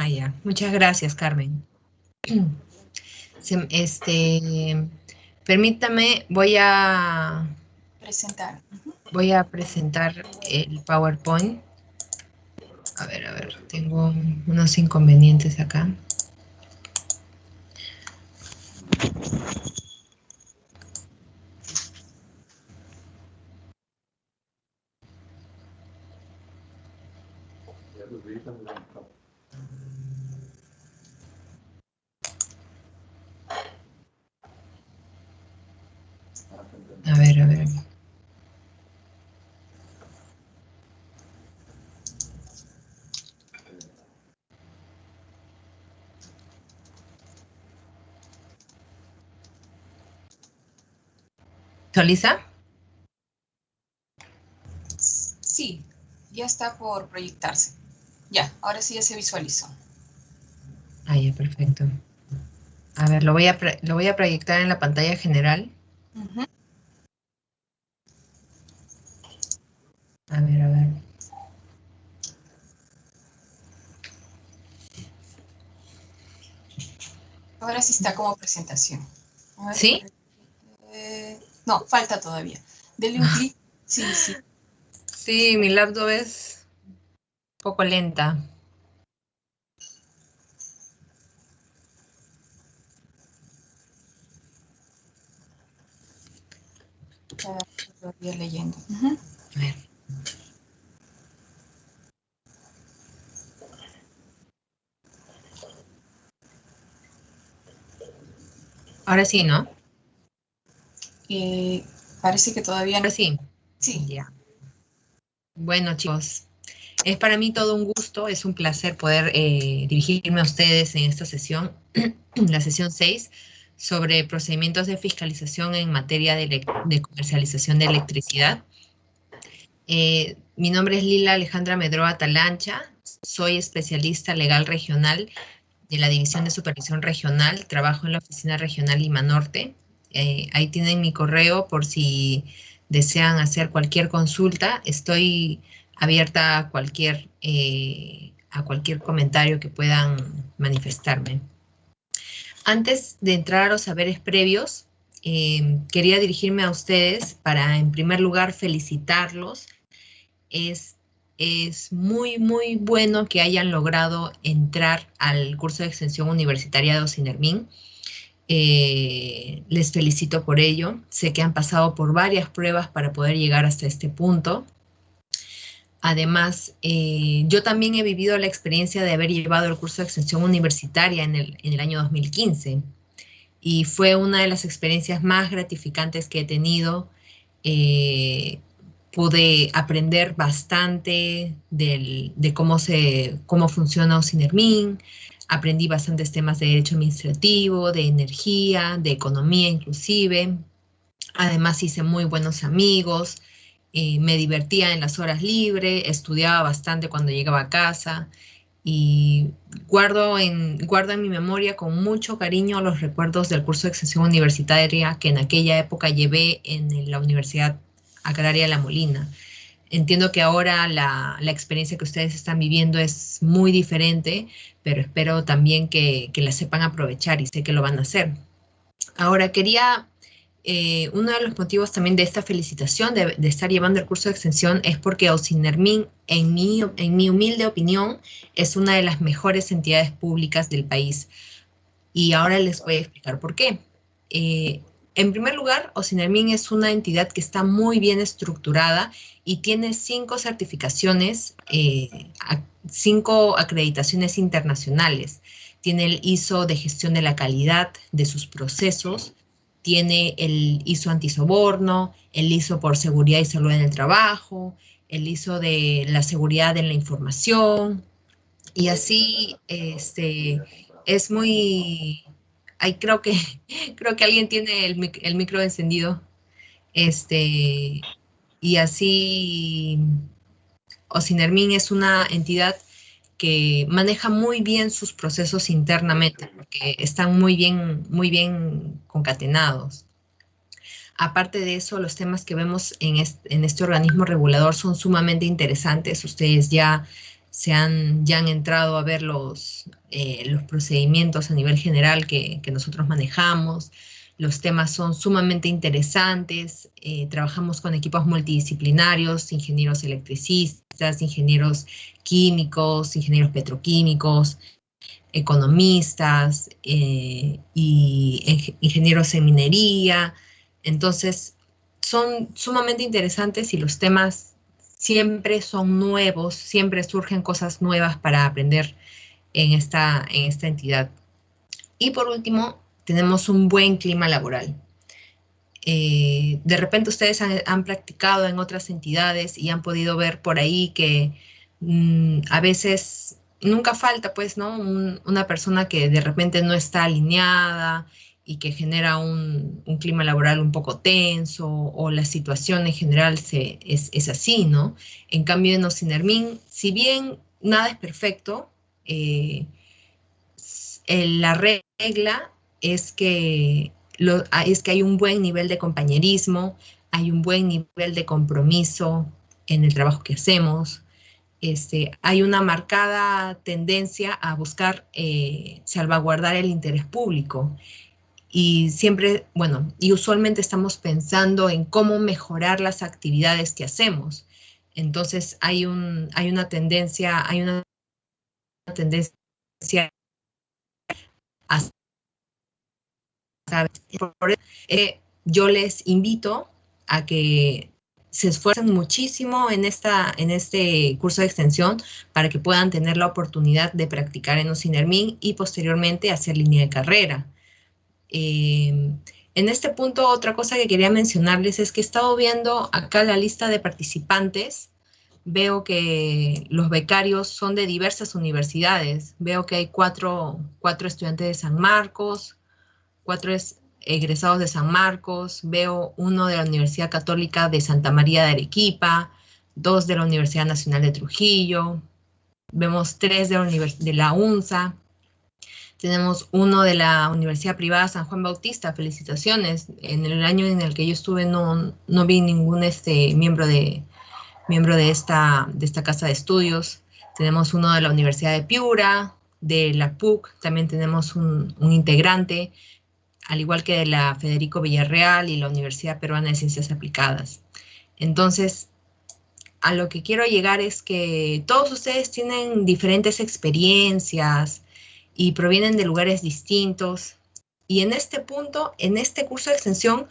ya. Muchas gracias, Carmen. Permítame, voy a presentar el PowerPoint. A ver, tengo unos inconvenientes acá. A ver. ¿Solisa? Sí, ya está por proyectarse. Ya, ahora sí ya se visualizó. Ah, ya, perfecto. A ver, lo voy a proyectar en la pantalla general. A ver. Ahora sí está como presentación. A ver, ¿Sí? no, falta todavía. Dele un clic. Sí. Sí, mi laptop es un poco lenta. Todavía leyendo. A ver. Ahora sí, ¿no? Parece que todavía no. Ahora sí. Sí. Ya. Bueno, chicos, es para mí todo un gusto, es un placer poder dirigirme a ustedes en esta sesión, la sesión 6, sobre procedimientos de fiscalización en materia de comercialización de electricidad. Mi nombre es Lila Alejandra Medroa Talancha, soy especialista legal regional de la División de Supervisión Regional, trabajo en la Oficina Regional Lima Norte. Ahí tienen mi correo por si desean hacer cualquier consulta. Estoy abierta a cualquier comentario que puedan manifestarme. Antes de entrar a los saberes previos, quería dirigirme a ustedes para, en primer lugar, felicitarlos. Es muy bueno que hayan logrado entrar al curso de extensión universitaria de Ocinermin. Les felicito por ello. Sé que han pasado por varias pruebas para poder llegar hasta este punto. Además, yo también he vivido la experiencia de haber llevado el curso de extensión universitaria en el año 2015 y fue una de las experiencias más gratificantes que he tenido. Pude aprender bastante de cómo funciona Ocinermin, aprendí bastantes temas de derecho administrativo, de energía, de economía inclusive. Además hice muy buenos amigos, me divertía en las horas libres, estudiaba bastante cuando llegaba a casa y guardo en mi memoria con mucho cariño los recuerdos del curso de extensión universitaria que en aquella época llevé en la Universidad Agraria La Molina. Entiendo que ahora la experiencia que ustedes están viviendo es muy diferente, pero espero también que la sepan aprovechar y sé que lo van a hacer. Ahora, uno de los motivos también de esta felicitación de estar llevando el curso de extensión es porque Ocinermin, en mi humilde opinión, es una de las mejores entidades públicas del país. Y ahora les voy a explicar por qué. En primer lugar, Ocinermin es una entidad que está muy bien estructurada y tiene 5 certificaciones, 5 acreditaciones internacionales. Tiene el ISO de gestión de la calidad de sus procesos, tiene el ISO antisoborno, el ISO por seguridad y salud en el trabajo, el ISO de la seguridad en la información, y así es muy... Ay, creo que alguien tiene el micro encendido. Y así Ocinermin es una entidad que maneja muy bien sus procesos internamente, porque están muy bien concatenados. Aparte de eso, los temas que vemos en este organismo regulador son sumamente interesantes. Ustedes ya han entrado a ver los procedimientos a nivel general que nosotros manejamos. Los temas son sumamente interesantes. Trabajamos con equipos multidisciplinarios, ingenieros electricistas, ingenieros químicos, ingenieros petroquímicos, economistas y ingenieros en minería. Entonces, son sumamente interesantes y los temas siempre son nuevos, siempre surgen cosas nuevas para aprender en esta entidad. Y por último, tenemos un buen clima laboral. De repente ustedes han practicado en otras entidades y han podido ver por ahí que a veces nunca falta, pues, ¿no? Una persona que de repente no está alineada y que genera un clima laboral un poco tenso, o la situación en general es así, ¿no? En cambio, en Ocinermin, si bien nada es perfecto, la regla es que hay un buen nivel de compañerismo, hay un buen nivel de compromiso en el trabajo que hacemos. Hay una marcada tendencia a buscar salvaguardar el interés público. Y siempre, bueno, y usualmente estamos pensando en cómo mejorar las actividades que hacemos. Entonces hay una tendencia a yo les invito a que se esfuercen muchísimo en este curso de extensión para que puedan tener la oportunidad de practicar en Ocinermin y posteriormente hacer línea de carrera. En este punto, otra cosa que quería mencionarles es que he estado viendo acá la lista de participantes. Veo que los becarios son de diversas universidades. Veo que hay cuatro estudiantes de San Marcos, 4 egresados de San Marcos, veo uno de la Universidad Católica de Santa María de Arequipa, 2 de la Universidad Nacional de Trujillo, vemos 3 de la UNSA, tenemos uno de la Universidad Privada San Juan Bautista. Felicitaciones. En el año en el que yo estuve no vi ningún miembro de esta casa de estudios. Tenemos uno de la Universidad de Piura, de la PUC, también tenemos un integrante, al igual que de la Federico Villarreal y la Universidad Peruana de Ciencias Aplicadas. Entonces, a lo que quiero llegar es que todos ustedes tienen diferentes experiencias y provienen de lugares distintos. Y en este punto, en este curso de extensión,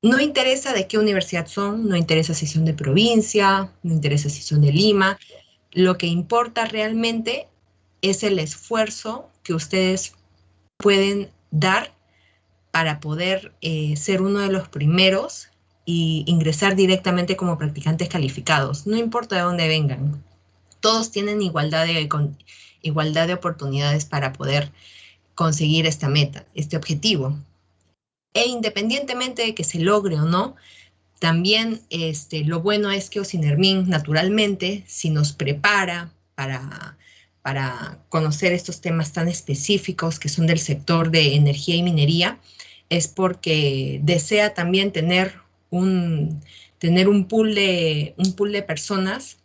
no interesa de qué universidad son, no interesa si son de provincia, no interesa si son de Lima. Lo que importa realmente es el esfuerzo que ustedes pueden dar para poder ser uno de los primeros y ingresar directamente como practicantes calificados. No importa de dónde vengan. Todos tienen igualdad de oportunidades para poder conseguir esta meta, este objetivo. E independientemente de que se logre o no, también lo bueno es que Ocinermin, naturalmente, si nos prepara para conocer estos temas tan específicos que son del sector de energía y minería, es porque desea también tener un pool de personas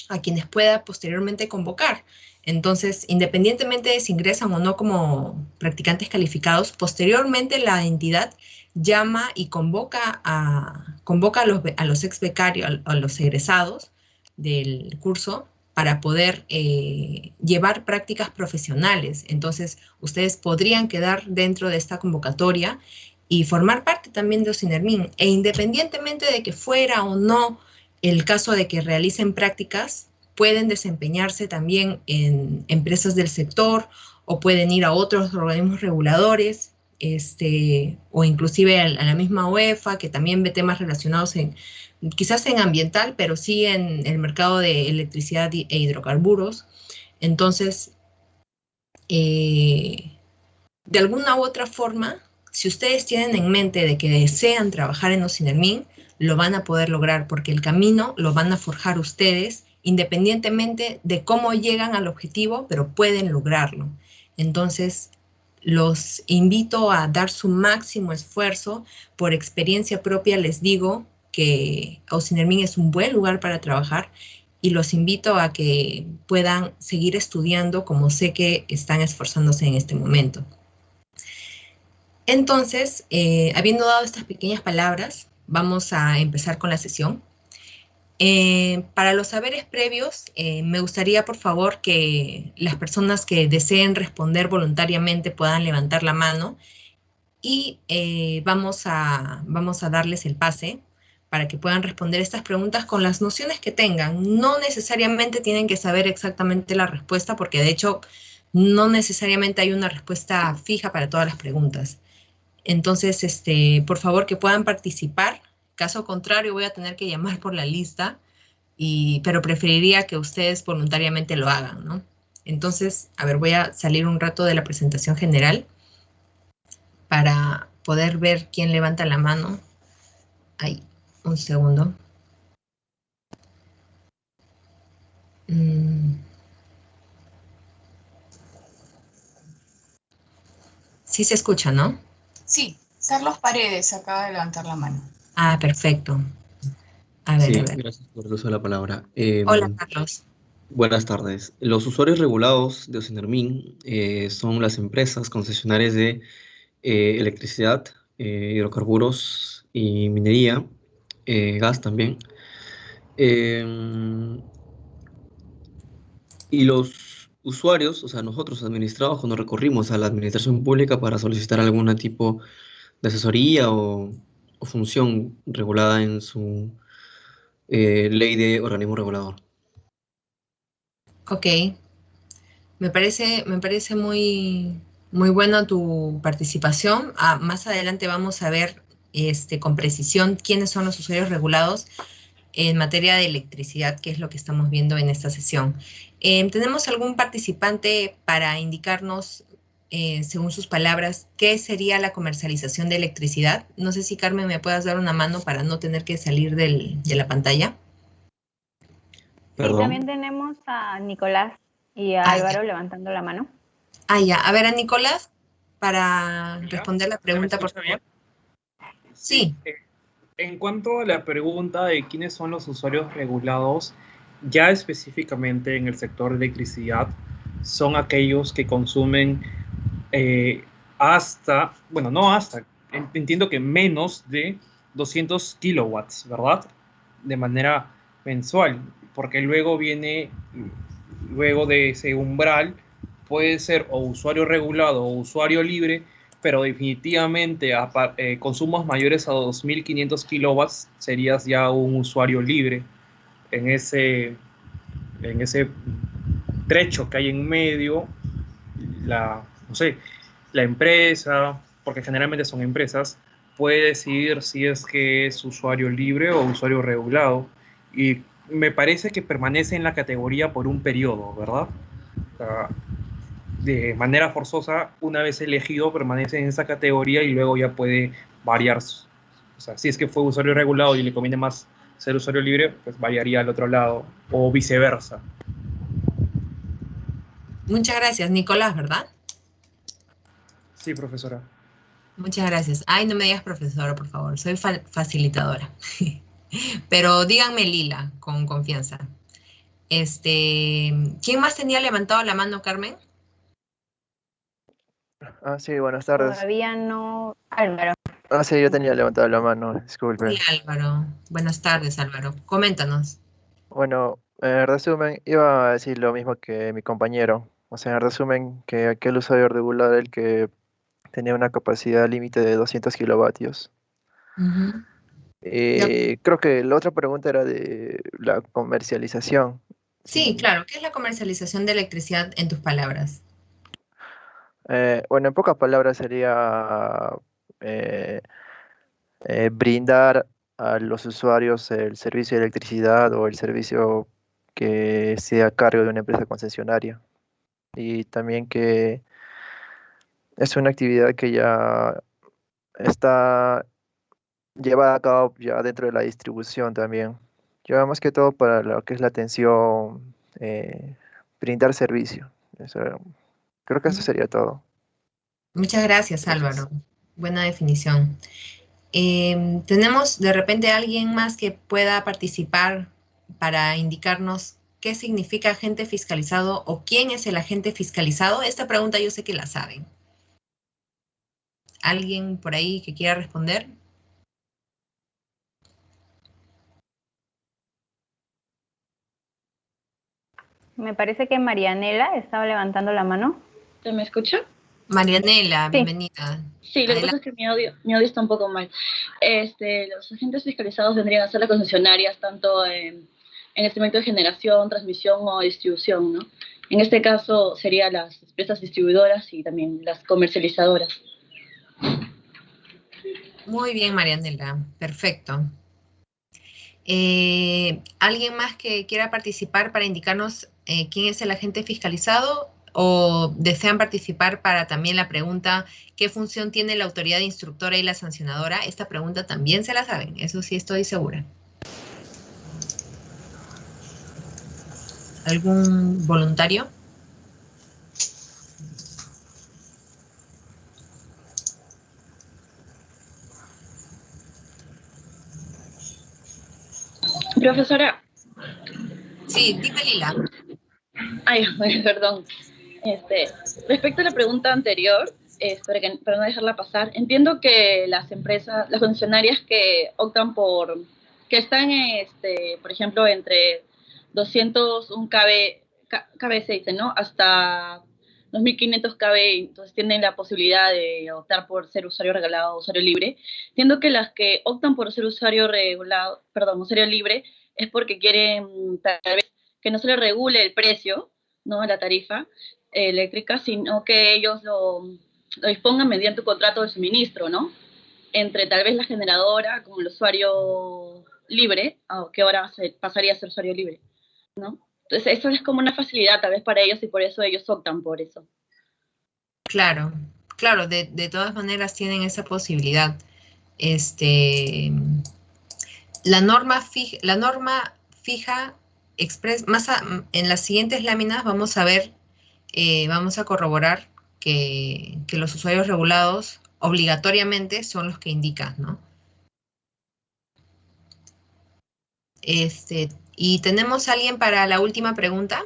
a quienes pueda posteriormente convocar. Entonces, independientemente de si ingresan o no como practicantes calificados, posteriormente la entidad llama y convoca a los ex becarios, a los egresados del curso, para poder llevar prácticas profesionales. Entonces, ustedes podrían quedar dentro de esta convocatoria y formar parte también de Ocinermin. E independientemente de que fuera o no el caso de que realicen prácticas, pueden desempeñarse también en empresas del sector o pueden ir a otros organismos reguladores, o inclusive a la misma UEFA, que también ve temas relacionados quizás en ambiental, pero sí en el mercado de electricidad e hidrocarburos. Entonces, de alguna u otra forma, si ustedes tienen en mente de que desean trabajar en Ocinermin, lo van a poder lograr, porque el camino lo van a forjar ustedes, independientemente de cómo llegan al objetivo, pero pueden lograrlo. Entonces, los invito a dar su máximo esfuerzo. Por experiencia propia les digo que Ocinermin es un buen lugar para trabajar y los invito a que puedan seguir estudiando como sé que están esforzándose en este momento. Entonces, habiendo dado estas pequeñas palabras, vamos a empezar con la sesión. Para los saberes previos, me gustaría, por favor, que las personas que deseen responder voluntariamente puedan levantar la mano y vamos a darles el pase para que puedan responder estas preguntas con las nociones que tengan. No necesariamente tienen que saber exactamente la respuesta, porque de hecho no necesariamente hay una respuesta fija para todas las preguntas. Entonces, por favor, que puedan participar. Caso contrario, voy a tener que llamar por la lista, pero preferiría que ustedes voluntariamente lo hagan, ¿no? Entonces, a ver, voy a salir un rato de la presentación general para poder ver quién levanta la mano. Ay, un segundo. Sí se escucha, ¿no? Sí, Carlos Paredes acaba de levantar la mano. Ah, perfecto. A ver, Sí, a ver. gracias por el uso de la palabra. Hola, Carlos. Buenas tardes. Los usuarios regulados de Ocinermin son las empresas concesionarias de electricidad, hidrocarburos y minería, gas también. Y los usuarios, o sea, nosotros administrados, cuando recurrimos a la administración pública para solicitar algún tipo de asesoría o función regulada en su ley de organismo regulador. Ok. Me parece muy, muy buena tu participación. Más adelante vamos a ver con precisión quiénes son los usuarios regulados en materia de electricidad, que es lo que estamos viendo en esta sesión. ¿Tenemos algún participante para indicarnos, según sus palabras, qué sería la comercialización de electricidad? No sé si, Carmen, me puedas dar una mano para no tener que salir de la pantalla. Sí, también tenemos a Nicolás y a Álvaro levantando la mano. Ya. A ver, a Nicolás, para responder la pregunta, por favor. Sí. En cuanto a la pregunta de quiénes son los usuarios regulados, ya específicamente en el sector de electricidad, son aquellos que consumen entiendo que menos de 200 kilowatts, ¿verdad? De manera mensual, porque luego de ese umbral, puede ser o usuario regulado o usuario libre, pero definitivamente consumos mayores a 2.500 kilowatts serías ya un usuario libre. En ese trecho que hay en medio, la empresa, porque generalmente son empresas, puede decidir si es que es usuario libre o usuario regulado. Y me parece que permanece en la categoría por un periodo, ¿verdad? De manera forzosa, una vez elegido, permanece en esa categoría y luego ya puede variar. O sea, si es que fue usuario regulado y le conviene más ser usuario libre, pues variaría al otro lado, o viceversa. Muchas gracias, Nicolás, ¿verdad? Sí, profesora. Muchas gracias. Ay, no me digas profesora, por favor. Soy facilitadora. Pero díganme Lila, con confianza. ¿Quién más tenía levantado la mano, Carmen? Sí, buenas tardes. Todavía no, Álvaro. Sí, yo tenía levantado la mano, disculpe. Sí, Álvaro. Buenas tardes, Álvaro. Coméntanos. Bueno, en resumen, iba a decir lo mismo que mi compañero. O sea, en resumen, que aquel usuario regular, el que tenía una capacidad límite de 200 kilovatios. Creo que la otra pregunta era de la comercialización. Sí, claro. ¿Qué es la comercialización de electricidad en tus palabras? Bueno, en pocas palabras sería brindar a los usuarios el servicio de electricidad o el servicio que sea a cargo de una empresa concesionaria. Y también que es una actividad que ya está llevada a cabo ya dentro de la distribución también. Lleva más que todo para lo que es la atención, brindar servicio. Creo que eso sería todo. Muchas gracias, Álvaro. Buena definición. ¿Tenemos de repente alguien más que pueda participar para indicarnos qué significa agente fiscalizado o quién es el agente fiscalizado? Esta pregunta yo sé que la saben. ¿Alguien por ahí que quiera responder? Me parece que Marianela estaba levantando la mano. ¿Se me escucha? Marianela, Sí. Bienvenida. Sí, lo que pasa es que mi audio está un poco mal. Los agentes fiscalizados vendrían a ser las concesionarias tanto en el segmento de generación, transmisión o distribución, ¿no? En este caso serían las empresas distribuidoras y también las comercializadoras. Muy bien, Marianela. Perfecto. ¿Alguien más que quiera participar para indicarnos quién es el agente fiscalizado? ¿O desean participar para también la pregunta qué función tiene la autoridad instructora y la sancionadora? Esta pregunta también se la saben, eso sí estoy segura. ¿Algún voluntario? Profesora. Sí, dime, Lila. Ay, perdón. Respecto a la pregunta anterior, para no dejarla pasar, entiendo que las empresas, las concesionarias que optan que están, por ejemplo, entre 201 KB se dice, ¿no? Hasta 2500 KB, entonces tienen la posibilidad de optar por ser usuario regalado o usuario libre. Entiendo que las que optan por ser usuario libre, es porque quieren tal vez que no se les regule el precio, ¿no? La tarifa eléctrica, sino que ellos lo dispongan mediante un contrato de suministro, ¿no? Entre tal vez la generadora como el usuario libre, que ahora pasaría a ser usuario libre, ¿no? Entonces eso es como una facilidad tal vez para ellos y por eso ellos optan por eso. Claro, claro, de todas maneras tienen esa posibilidad. La norma fija en las siguientes láminas vamos a ver, vamos a corroborar que los usuarios regulados obligatoriamente son los que indican, ¿no? ¿Y tenemos alguien para la última pregunta?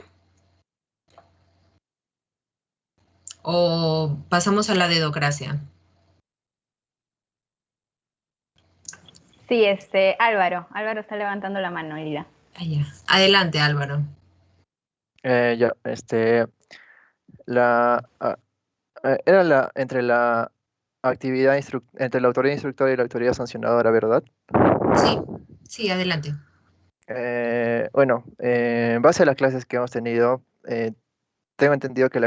¿O pasamos a la dedocracia? Sí, Álvaro. Álvaro está levantando la mano, Elida. Adelante, Álvaro. Era entre la actividad entre la autoridad instructora y la autoridad sancionadora, ¿verdad? Sí, adelante. Bueno, en base a las clases que hemos tenido, tengo entendido que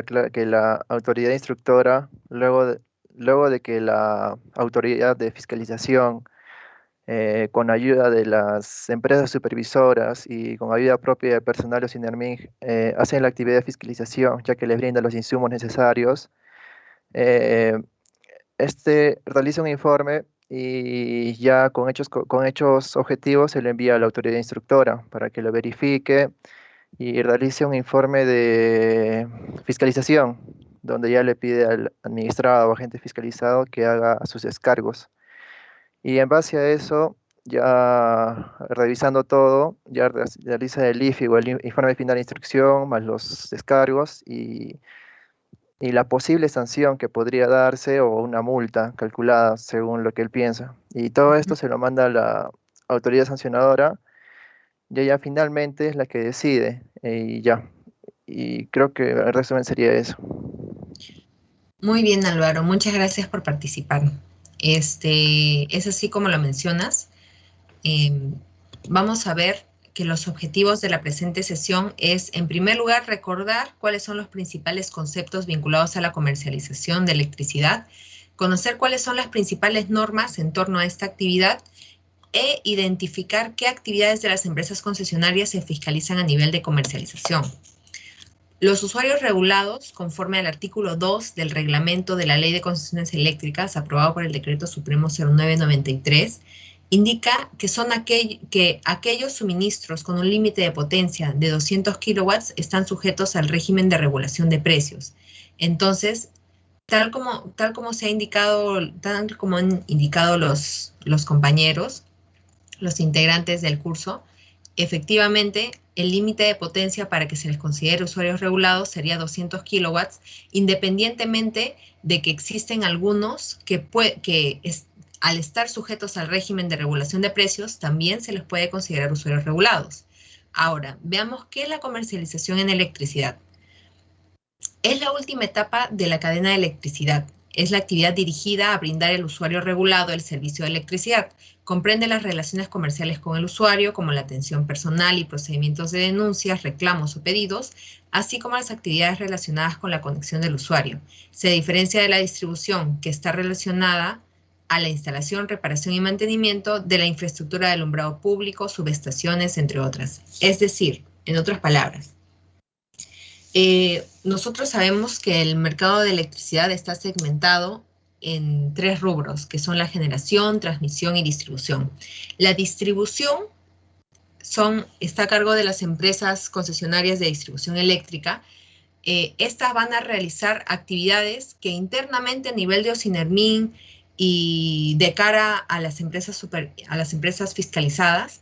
la autoridad instructora, luego de que la autoridad de fiscalización, con ayuda de las empresas supervisoras y con ayuda propia del personal de Sinermin, hacen la actividad de fiscalización, ya que les brinda los insumos necesarios. Realiza un informe y ya con hechos objetivos se le envía a la autoridad instructora para que lo verifique y realice un informe de fiscalización, donde ya le pide al administrado o agente fiscalizado que haga sus descargos. Y en base a eso, ya revisando todo, ya realiza el IFI o el informe final de instrucción, más los descargos y la posible sanción que podría darse o una multa calculada según lo que él piensa. Y todo esto se lo manda a la autoridad sancionadora y ella finalmente es la que decide y ya. Y creo que el resumen sería eso. Muy bien, Álvaro, muchas gracias por participar. Es así como lo mencionas. Vamos a ver que los objetivos de la presente sesión es, en primer lugar, recordar cuáles son los principales conceptos vinculados a la comercialización de electricidad, conocer cuáles son las principales normas en torno a esta actividad e identificar qué actividades de las empresas concesionarias se fiscalizan a nivel de comercialización. Los usuarios regulados, conforme al artículo 2 del reglamento de la Ley de Concesiones Eléctricas, aprobado por el Decreto Supremo 0993, indica que son aquellos suministros con un límite de potencia de 200 kilowatts están sujetos al régimen de regulación de precios. Entonces, tal como se ha indicado, tal como han indicado los compañeros, los integrantes del curso, efectivamente, el límite de potencia para que se les considere usuarios regulados sería 200 kilowatts, independientemente de que existen algunos que al estar sujetos al régimen de regulación de precios, también se les puede considerar usuarios regulados. Ahora, veamos qué es la comercialización en electricidad. Es la última etapa de la cadena de electricidad. Es la actividad dirigida a brindar al usuario regulado el servicio de electricidad. Comprende las relaciones comerciales con el usuario, como la atención personal y procedimientos de denuncias, reclamos o pedidos, así como las actividades relacionadas con la conexión del usuario. Se diferencia de la distribución, que está relacionada a la instalación, reparación y mantenimiento de la infraestructura de alumbrado público, subestaciones, entre otras. Es decir, en otras palabras, nosotros sabemos que el mercado de electricidad está segmentado en 3 rubros, que son la generación, transmisión y distribución. La distribución está a cargo de las empresas concesionarias de distribución eléctrica. Estas van a realizar actividades que internamente a nivel de OSINERMIN y de cara a las empresas fiscalizadas,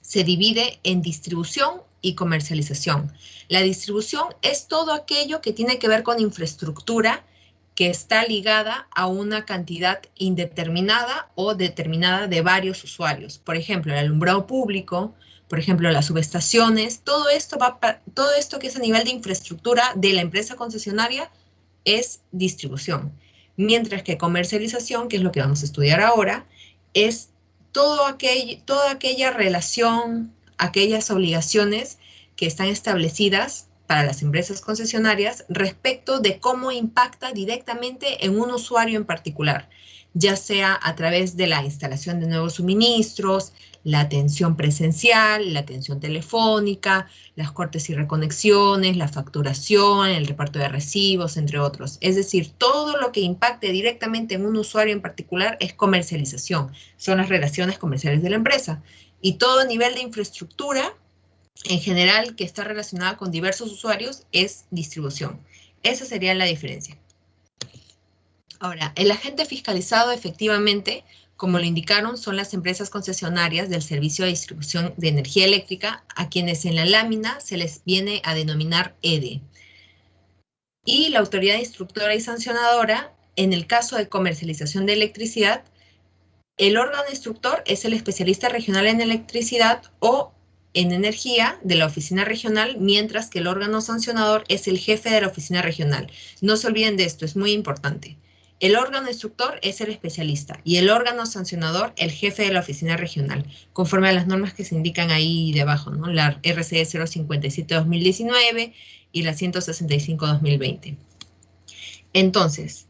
se divide en distribución y comercialización. La distribución es todo aquello que tiene que ver con infraestructura que está ligada a una cantidad indeterminada o determinada de varios usuarios. Por ejemplo, el alumbrado público, por ejemplo, las subestaciones, todo esto que es a nivel de infraestructura de la empresa concesionaria es distribución. Mientras que comercialización, que es lo que vamos a estudiar ahora, es toda aquella relación, aquellas obligaciones que están establecidas para las empresas concesionarias respecto de cómo impacta directamente en un usuario en particular, ya sea a través de la instalación de nuevos suministros, la atención presencial, la atención telefónica, las cortes y reconexiones, la facturación, el reparto de recibos, entre otros. Es decir, todo lo que impacte directamente en un usuario en particular es comercialización, son las relaciones comerciales de la empresa. Y todo nivel de infraestructura, en general, que está relacionada con diversos usuarios, es distribución. Esa sería la diferencia. Ahora, el agente fiscalizado efectivamente, como lo indicaron, son las empresas concesionarias del servicio de distribución de energía eléctrica, a quienes en la lámina se les viene a denominar EDE. Y la autoridad instructora y sancionadora, en el caso de comercialización de electricidad, el órgano instructor es el especialista regional en electricidad o en energía de la oficina regional, mientras que el órgano sancionador es el jefe de la oficina regional. No se olviden de esto, es muy importante. El órgano instructor es el especialista y el órgano sancionador el jefe de la oficina regional, conforme a las normas que se indican ahí debajo, ¿no? La RCE 057-2019 y la 165-2020. Entonces,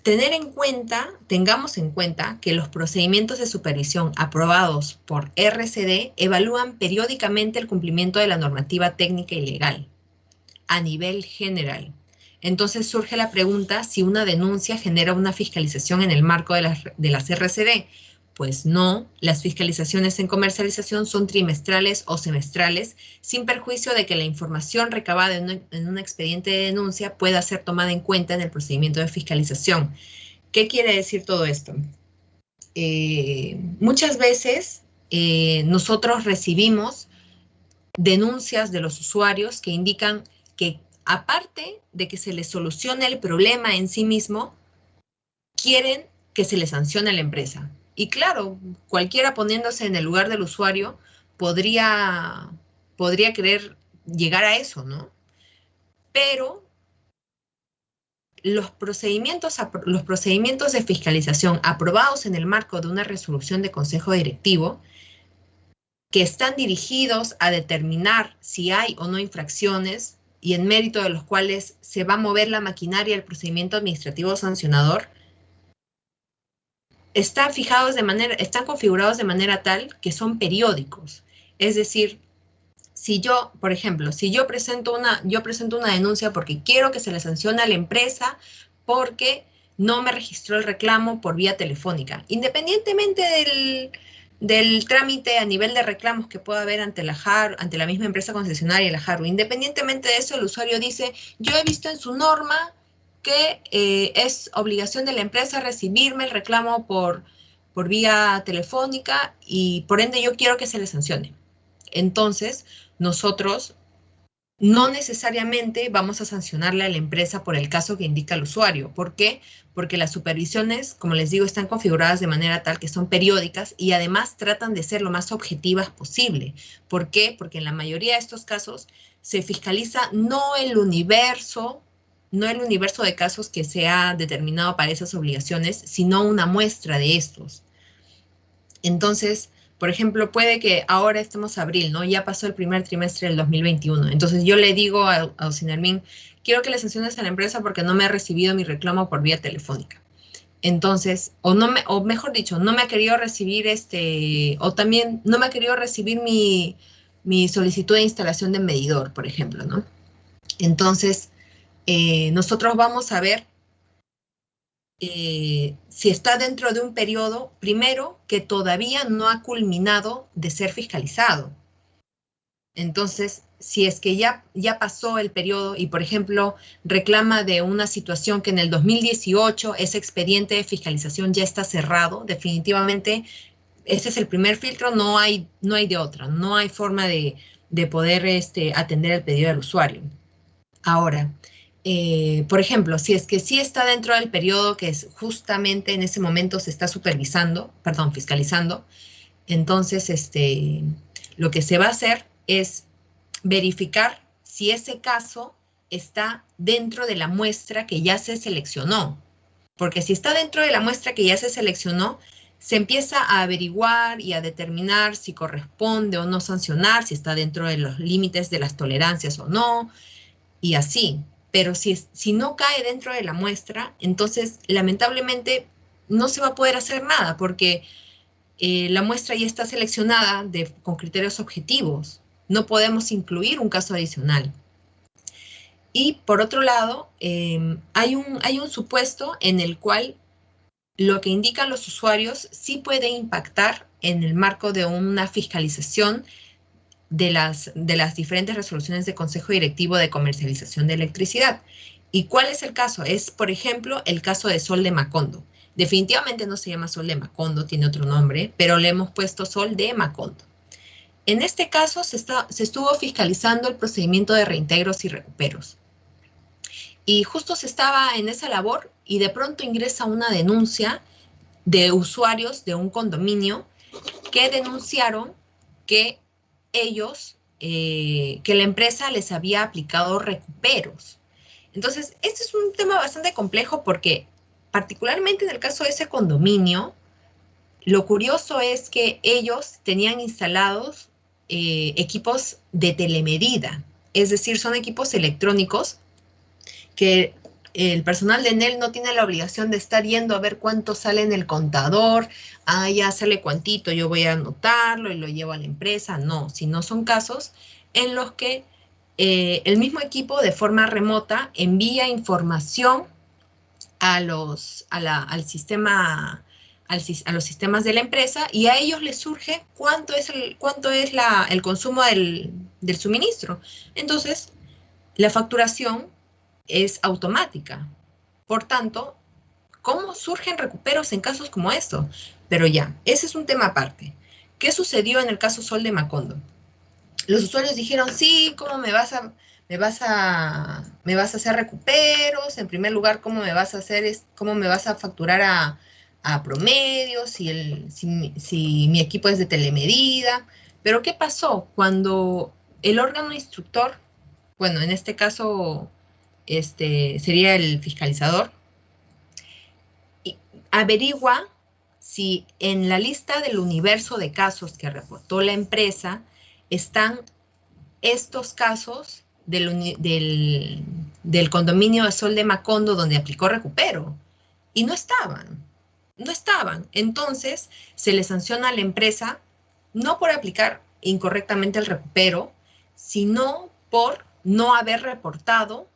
tengamos en cuenta que los procedimientos de supervisión aprobados por RCD evalúan periódicamente el cumplimiento de la normativa técnica y legal a nivel general. Entonces surge la pregunta si una denuncia genera una fiscalización en el marco de las RCD. Pues no, las fiscalizaciones en comercialización son trimestrales o semestrales, sin perjuicio de que la información recabada en un expediente de denuncia pueda ser tomada en cuenta en el procedimiento de fiscalización. ¿Qué quiere decir todo esto? Muchas veces nosotros recibimos denuncias de los usuarios que indican que aparte de que se les solucione el problema en sí mismo, quieren que se les sancione a la empresa. Y claro, cualquiera poniéndose en el lugar del usuario podría querer llegar a eso, ¿no? Pero los procedimientos de fiscalización aprobados en el marco de una resolución de consejo directivo, que están dirigidos a determinar si hay o no infracciones y en mérito de los cuales se va a mover la maquinaria del procedimiento administrativo sancionador, están configurados de manera tal que son periódicos. Es decir, si yo, por ejemplo, si yo presento una denuncia porque quiero que se le sancione a la empresa porque no me registró el reclamo por vía telefónica, independientemente del trámite a nivel de reclamos que pueda haber ante la misma empresa concesionaria, la JARU. Independientemente de eso, el usuario dice, yo he visto en su norma que es obligación de la empresa recibirme el reclamo por por vía telefónica y por ende yo quiero que se le sancione. Entonces, nosotros no necesariamente vamos a sancionarle a la empresa por el caso que indica el usuario. ¿Por qué? Porque las supervisiones, como les digo, están configuradas de manera tal que son periódicas y además tratan de ser lo más objetivas posible. ¿Por qué? Porque en la mayoría de estos casos se fiscaliza no el universo de casos que se ha determinado para esas obligaciones, sino una muestra de estos. Entonces, por ejemplo, puede que ahora estemos abril, ¿no? Ya pasó el primer trimestre del 2021. Entonces yo le digo a Ocinermin, quiero que le sanciones a la empresa porque no me ha recibido mi reclamo por vía telefónica. Entonces, o mejor dicho, no me ha querido recibir o también no me ha querido recibir mi solicitud de instalación de medidor, por ejemplo, ¿no? Entonces, nosotros vamos a ver si está dentro de un periodo, primero, que todavía no ha culminado de ser fiscalizado. Entonces, si es que ya pasó el periodo y, por ejemplo, reclama de una situación que en el 2018 ese expediente de fiscalización ya está cerrado, definitivamente ese es el primer filtro, no hay de otra, no hay forma de poder atender el pedido del usuario. Ahora, por ejemplo, si es que sí está dentro del periodo que es justamente en ese momento se está fiscalizando, entonces lo que se va a hacer es verificar si ese caso está dentro de la muestra que ya se seleccionó. Porque si está dentro de la muestra que ya se seleccionó, se empieza a averiguar y a determinar si corresponde o no sancionar, si está dentro de los límites de las tolerancias o no, y así. Pero si no cae dentro de la muestra, entonces lamentablemente no se va a poder hacer nada porque la muestra ya está seleccionada con criterios objetivos. No podemos incluir un caso adicional. Y por otro lado, hay un supuesto en el cual lo que indican los usuarios sí puede impactar en el marco de una fiscalización de las diferentes resoluciones de Consejo Directivo de Comercialización de Electricidad. ¿Y cuál es el caso? Es, por ejemplo, el caso de Sol de Macondo. Definitivamente no se llama Sol de Macondo, tiene otro nombre, pero le hemos puesto Sol de Macondo. En este caso se estuvo fiscalizando el procedimiento de reintegros y recuperos. Y justo se estaba en esa labor y de pronto ingresa una denuncia de usuarios de un condominio que denunciaron que que la empresa les había aplicado recuperos. Entonces, este es un tema bastante complejo porque, particularmente en el caso de ese condominio, lo curioso es que ellos tenían instalados equipos de telemedida, es decir, son equipos electrónicos que el personal de Enel no tiene la obligación de estar yendo a ver cuánto sale en el contador, ya sale cuantito, yo voy a anotarlo y lo llevo a la empresa. No, sino son casos en los que el mismo equipo de forma remota envía información a los sistemas de la empresa y a ellos les surge cuánto es el consumo del suministro. Entonces, la facturación es automática. Por tanto, ¿cómo surgen recuperos en casos como estos? Pero ya, ese es un tema aparte. ¿Qué sucedió en el caso Sol de Macondo? Los usuarios dijeron, sí, ¿cómo me vas a hacer recuperos? En primer lugar, ¿cómo me vas a facturar a promedio si mi equipo es de telemedida? Pero ¿qué pasó? Cuando el órgano instructor, bueno, en este caso sería el fiscalizador, averigua si en la lista del universo de casos que reportó la empresa están estos casos del condominio de Sol de Macondo donde aplicó recupero. Y no estaban. Entonces, se le sanciona a la empresa no por aplicar incorrectamente el recupero, sino por no haber reportado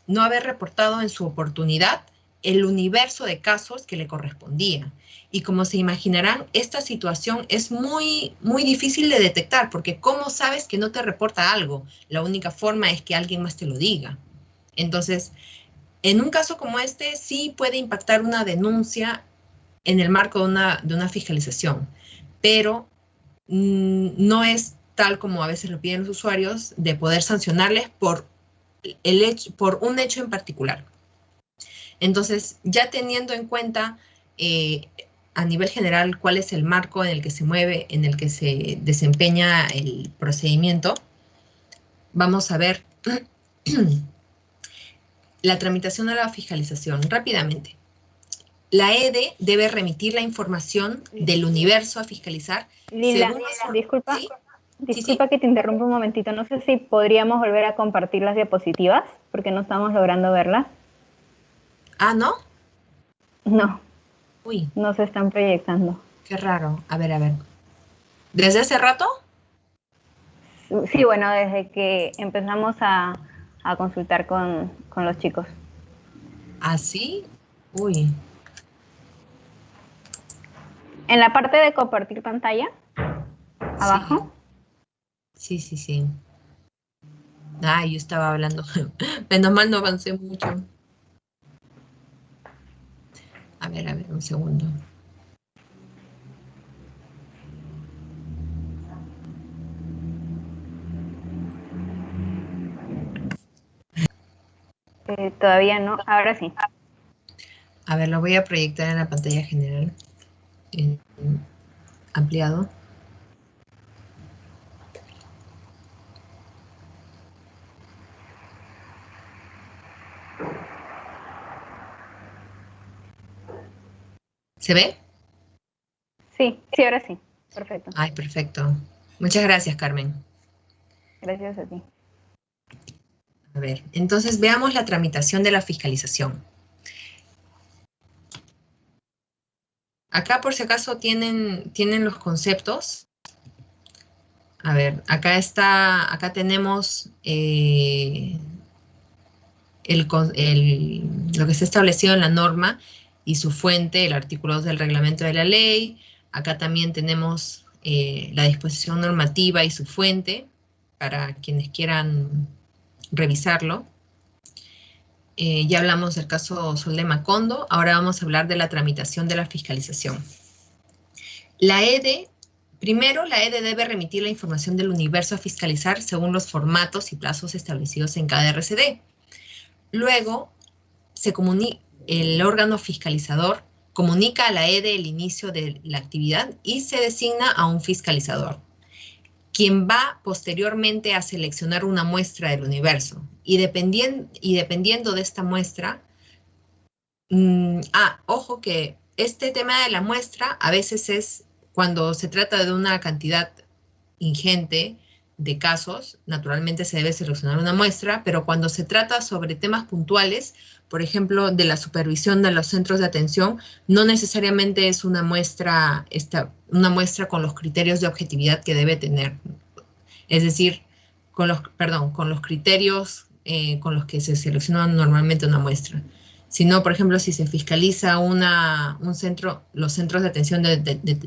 no haber reportado en su oportunidad el universo de casos que le correspondía. Y como se imaginarán, esta situación es muy, muy difícil de detectar, porque ¿cómo sabes que no te reporta algo? La única forma es que alguien más te lo diga. Entonces, En un caso como este, sí puede impactar una denuncia en el marco de una fiscalización, pero no es tal como a veces lo piden los usuarios, de poder sancionarles por un hecho en particular. Entonces, ya teniendo en cuenta a nivel general cuál es el marco en el que se mueve, en el que se desempeña el procedimiento, vamos a ver la tramitación de la fiscalización rápidamente. La EDE debe remitir la información del universo a fiscalizar. Lila, disculpa, ¿sí? disculpa Sí. que te interrumpa un momentito. No sé si podríamos volver a compartir las diapositivas, porque no estamos logrando verlas. Ah, ¿no? No, Uy, no se están proyectando. qué raro. A ver, a ver. ¿Desde hace rato? Sí, bueno, desde que empezamos a consultar con los chicos. ¿Ah, sí? Uy. En la parte de compartir pantalla, abajo. Sí, sí, sí. Ah, yo estaba hablando. Menos mal no avancé mucho. A ver, un segundo. Todavía no, ahora sí. A ver, lo voy a proyectar en la pantalla general. Ampliado. ¿Se ve? Sí, sí, ahora sí. Perfecto. Ay, perfecto. Muchas gracias, Carmen. Gracias a ti. A ver, entonces veamos la tramitación de la fiscalización. Acá, por si acaso, tienen los conceptos. A ver, acá tenemos lo que está establecido en la norma y su fuente, el artículo 2 del reglamento de la ley. Acá también tenemos la disposición normativa y su fuente, para quienes quieran revisarlo. Ya hablamos del caso Sol de Macondo, ahora vamos a hablar de la tramitación de la fiscalización. Primero, la EDE debe remitir la información del universo a fiscalizar según los formatos y plazos establecidos en cada RCD. Luego, el órgano fiscalizador comunica a la EDE el inicio de la actividad y se designa a un fiscalizador, quien va posteriormente a seleccionar una muestra del universo. Y dependiendo de esta muestra, ojo que este tema de la muestra a veces es cuando se trata de una cantidad ingente de casos, naturalmente se debe seleccionar una muestra, pero cuando se trata sobre temas puntuales, por ejemplo, de la supervisión de los centros de atención, no necesariamente es una muestra con los criterios de objetividad que debe tener. Es decir, con los criterios con los que se selecciona normalmente una muestra. Sino, por ejemplo, si se fiscaliza los centros de atención de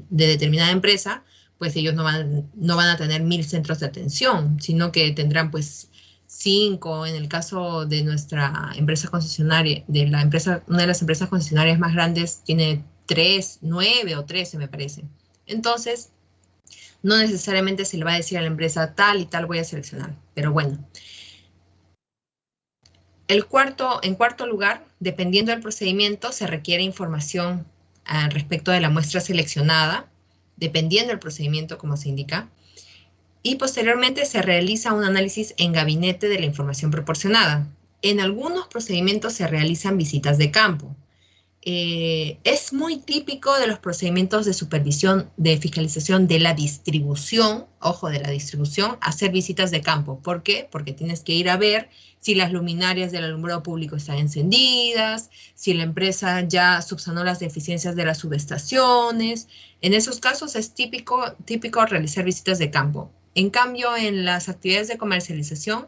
determinada empresa, pues ellos no van a tener 1000 centros de atención, sino que tendrán pues 5, en el caso de nuestra empresa concesionaria, una de las empresas concesionarias más grandes tiene 3, 9 o 13 me parece. Entonces, no necesariamente se le va a decir a la empresa tal y tal voy a seleccionar, pero bueno. En cuarto lugar, dependiendo del procedimiento, se requiere información respecto de la muestra seleccionada, dependiendo del procedimiento, como se indica, y posteriormente se realiza un análisis en gabinete de la información proporcionada. En algunos procedimientos se realizan visitas de campo. Es muy típico de los procedimientos de supervisión, de fiscalización de la distribución, ojo, de la distribución, hacer visitas de campo. ¿Por qué? Porque tienes que ir a ver si las luminarias del alumbrado público están encendidas, si la empresa ya subsanó las deficiencias de las subestaciones. En esos casos es típico realizar visitas de campo. En cambio, en las actividades de comercialización,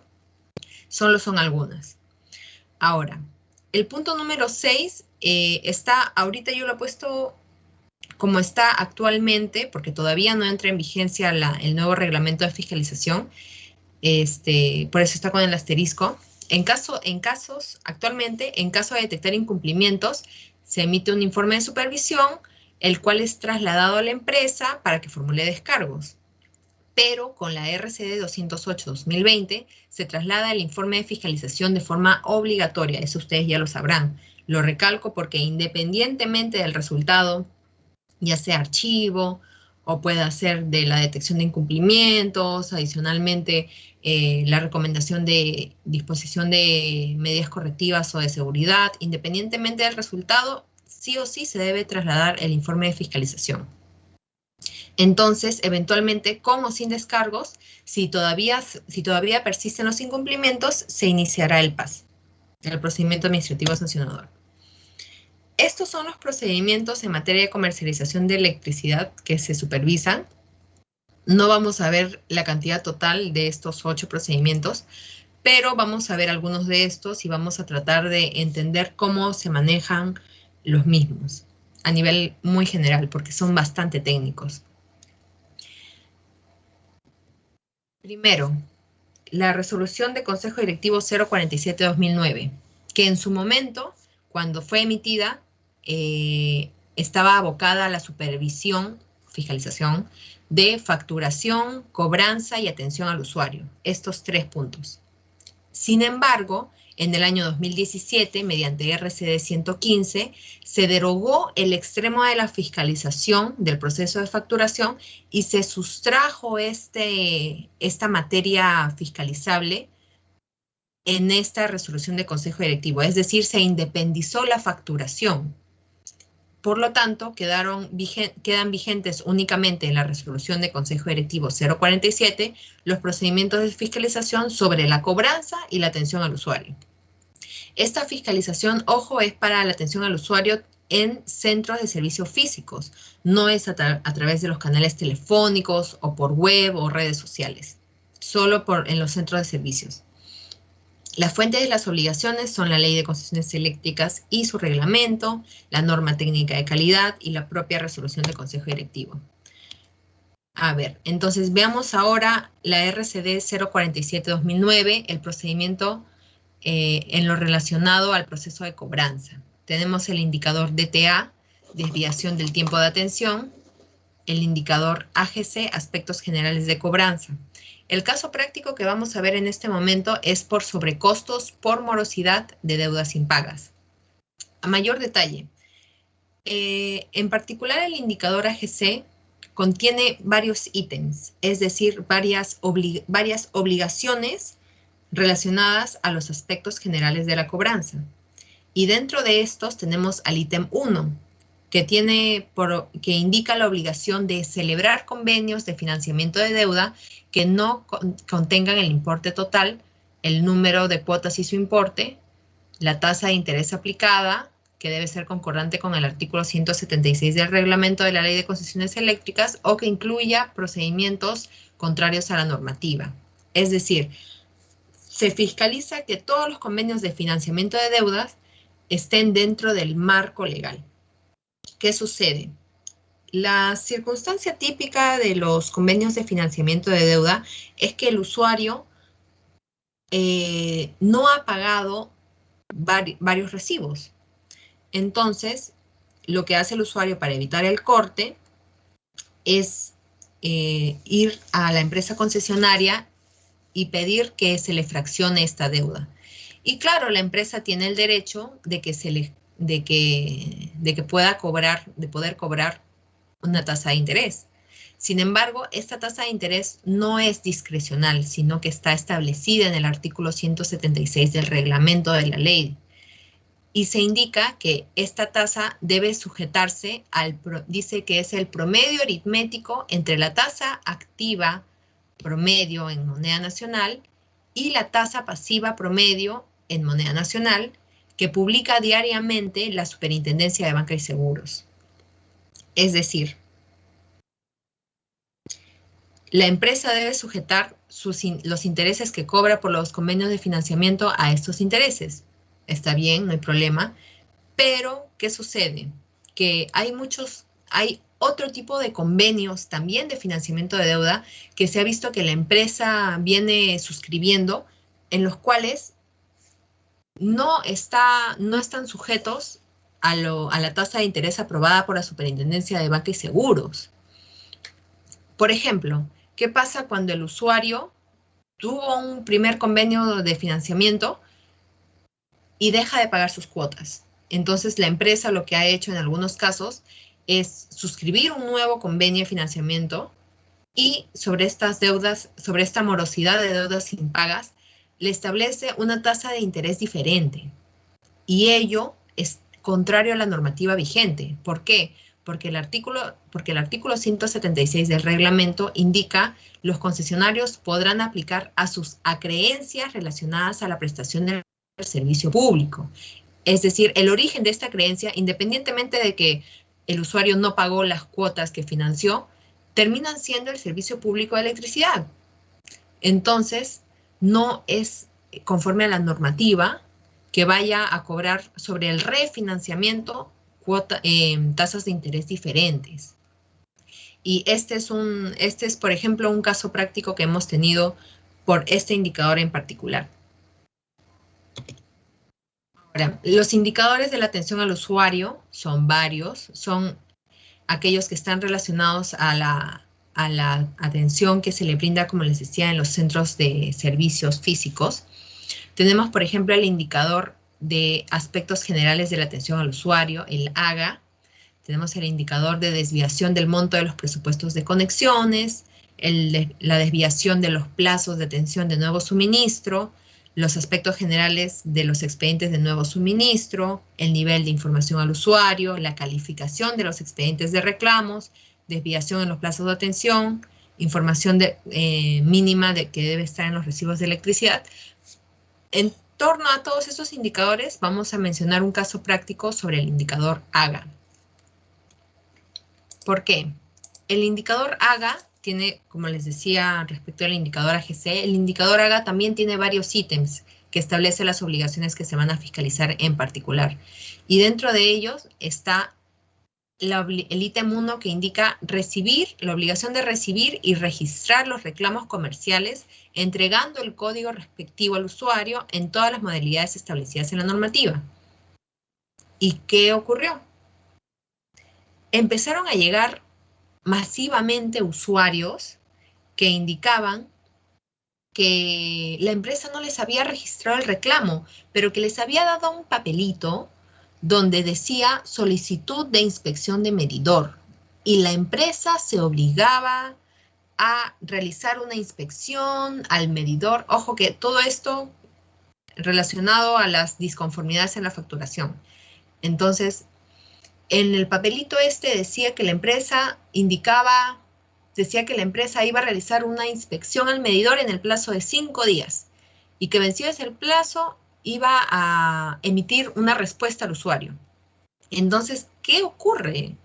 solo son algunas. Ahora, el punto número 6 ahorita yo lo he puesto como está actualmente, porque todavía no entra en vigencia el nuevo reglamento de fiscalización, por eso está con el asterisco. Actualmente, en caso de detectar incumplimientos, se emite un informe de supervisión, el cual es trasladado a la empresa para que formule descargos. Pero con la RCD 208-2020 se traslada el informe de fiscalización de forma obligatoria, eso ustedes ya lo sabrán. Lo recalco porque independientemente del resultado, ya sea archivo o pueda ser de la detección de incumplimientos, adicionalmente la recomendación de disposición de medidas correctivas o de seguridad, independientemente del resultado, sí o sí se debe trasladar el informe de fiscalización. Entonces, eventualmente, con o sin descargos, si todavía persisten los incumplimientos, se iniciará el PAS, el procedimiento administrativo sancionador. Estos son los procedimientos en materia de comercialización de electricidad que se supervisan. No vamos a ver la cantidad total de estos 8 procedimientos, pero vamos a ver algunos de estos y vamos a tratar de entender cómo se manejan los mismos a nivel muy general, porque son bastante técnicos. Primero, la resolución de Consejo Directivo 047-2009, que en su momento, cuando fue emitida, estaba abocada a la supervisión, fiscalización, de facturación, cobranza y atención al usuario. Estos 3 puntos. Sin embargo, en el año 2017, mediante RCD 115, se derogó el extremo de la fiscalización del proceso de facturación y se sustrajo esta materia fiscalizable en esta resolución de Consejo Directivo. Es decir, se independizó la facturación. Por lo tanto, quedan vigentes únicamente en la resolución de Consejo Directivo 047 los procedimientos de fiscalización sobre la cobranza y la atención al usuario. Esta fiscalización, ojo, es para la atención al usuario en centros de servicios físicos, no es a través de los canales telefónicos o por web o redes sociales, solo en los centros de servicios. Las fuentes de las obligaciones son la Ley de Concesiones Eléctricas y su reglamento, la norma técnica de calidad y la propia resolución del Consejo Directivo. A ver, entonces veamos ahora la RCD 047-2009, el procedimiento en lo relacionado al proceso de cobranza. Tenemos el indicador DTA, desviación del tiempo de atención, el indicador AGC, aspectos generales de cobranza. El caso práctico que vamos a ver en este momento es por sobrecostos por morosidad de deudas impagas. A mayor detalle, en particular el indicador AGC contiene varios ítems, es decir, varias obligaciones relacionadas a los aspectos generales de la cobranza. Y dentro de estos tenemos al ítem 1, que indica la obligación de celebrar convenios de financiamiento de deuda que no contengan el importe total, el número de cuotas y su importe, la tasa de interés aplicada, que debe ser concordante con el artículo 176 del reglamento de la Ley de Concesiones Eléctricas, o que incluya procedimientos contrarios a la normativa. Es decir, se fiscaliza que todos los convenios de financiamiento de deudas estén dentro del marco legal. ¿Qué sucede? La circunstancia típica de los convenios de financiamiento de deuda es que el usuario no ha pagado varios recibos. Entonces, lo que hace el usuario para evitar el corte es ir a la empresa concesionaria y pedir que se le fraccione esta deuda. Y claro, la empresa tiene el derecho de poder cobrar una tasa de interés. Sin embargo, esta tasa de interés no es discrecional, sino que está establecida en el artículo 176 del reglamento de la ley. Y se indica que esta tasa debe sujetarse dice que es el promedio aritmético entre la tasa activa promedio en moneda nacional y la tasa pasiva promedio en moneda nacional que publica diariamente la Superintendencia de Banca y Seguros. Es decir, la empresa debe sujetar los intereses que cobra por los convenios de financiamiento a estos intereses. Está bien, no hay problema, pero ¿qué sucede? Que hay otro tipo de convenios también de financiamiento de deuda que se ha visto que la empresa viene suscribiendo, en los cuales no están sujetos a la tasa de interés aprobada por la Superintendencia de Banca y Seguros. Por ejemplo, ¿qué pasa cuando el usuario tuvo un primer convenio de financiamiento y deja de pagar sus cuotas? Entonces, la empresa lo que ha hecho en algunos casos es suscribir un nuevo convenio de financiamiento y sobre estas deudas, sobre esta morosidad de deudas impagas, le establece una tasa de interés diferente. Y ello es contrario a la normativa vigente. ¿Por qué? Porque el artículo 176 del reglamento indica los concesionarios podrán aplicar a sus acreencias relacionadas a la prestación del servicio público. Es decir, el origen de esta creencia, independientemente de que el usuario no pagó las cuotas que financió, terminan siendo el servicio público de electricidad. Entonces, no es conforme a la normativa que vaya a cobrar sobre el refinanciamiento tasas de interés diferentes. Y este es, por ejemplo, un caso práctico que hemos tenido por este indicador en particular. Ahora, los indicadores de la atención al usuario son varios, son aquellos que están relacionados a la atención que se le brinda, como les decía, en los centros de servicios físicos. Tenemos, por ejemplo, el indicador de aspectos generales de la atención al usuario, el AGA. Tenemos el indicador de desviación del monto de los presupuestos de conexiones, la desviación de los plazos de atención de nuevo suministro, los aspectos generales de los expedientes de nuevo suministro, el nivel de información al usuario, la calificación de los expedientes de reclamos, desviación en los plazos de atención, información mínima que debe estar en los recibos de electricidad. En torno a todos estos indicadores, vamos a mencionar un caso práctico sobre el indicador AGA. ¿Por qué? El indicador AGA tiene, como les decía respecto al indicador AGC, el indicador AGA también tiene varios ítems que establece las obligaciones que se van a fiscalizar en particular. Y dentro de ellos está el ítem 1 que indica la obligación de recibir y registrar los reclamos comerciales, entregando el código respectivo al usuario en todas las modalidades establecidas en la normativa. ¿Y qué ocurrió? Empezaron a llegar masivamente usuarios que indicaban que la empresa no les había registrado el reclamo, pero que les había dado un papelito donde decía solicitud de inspección de medidor. Y la empresa se obligaba a realizar una inspección al medidor. Ojo que todo esto relacionado a las disconformidades en la facturación. Entonces, en el papelito decía que la empresa decía que la empresa iba a realizar una inspección al medidor en el plazo de 5 días y que vencido ese plazo iba a emitir una respuesta al usuario. Entonces, ¿qué ocurre?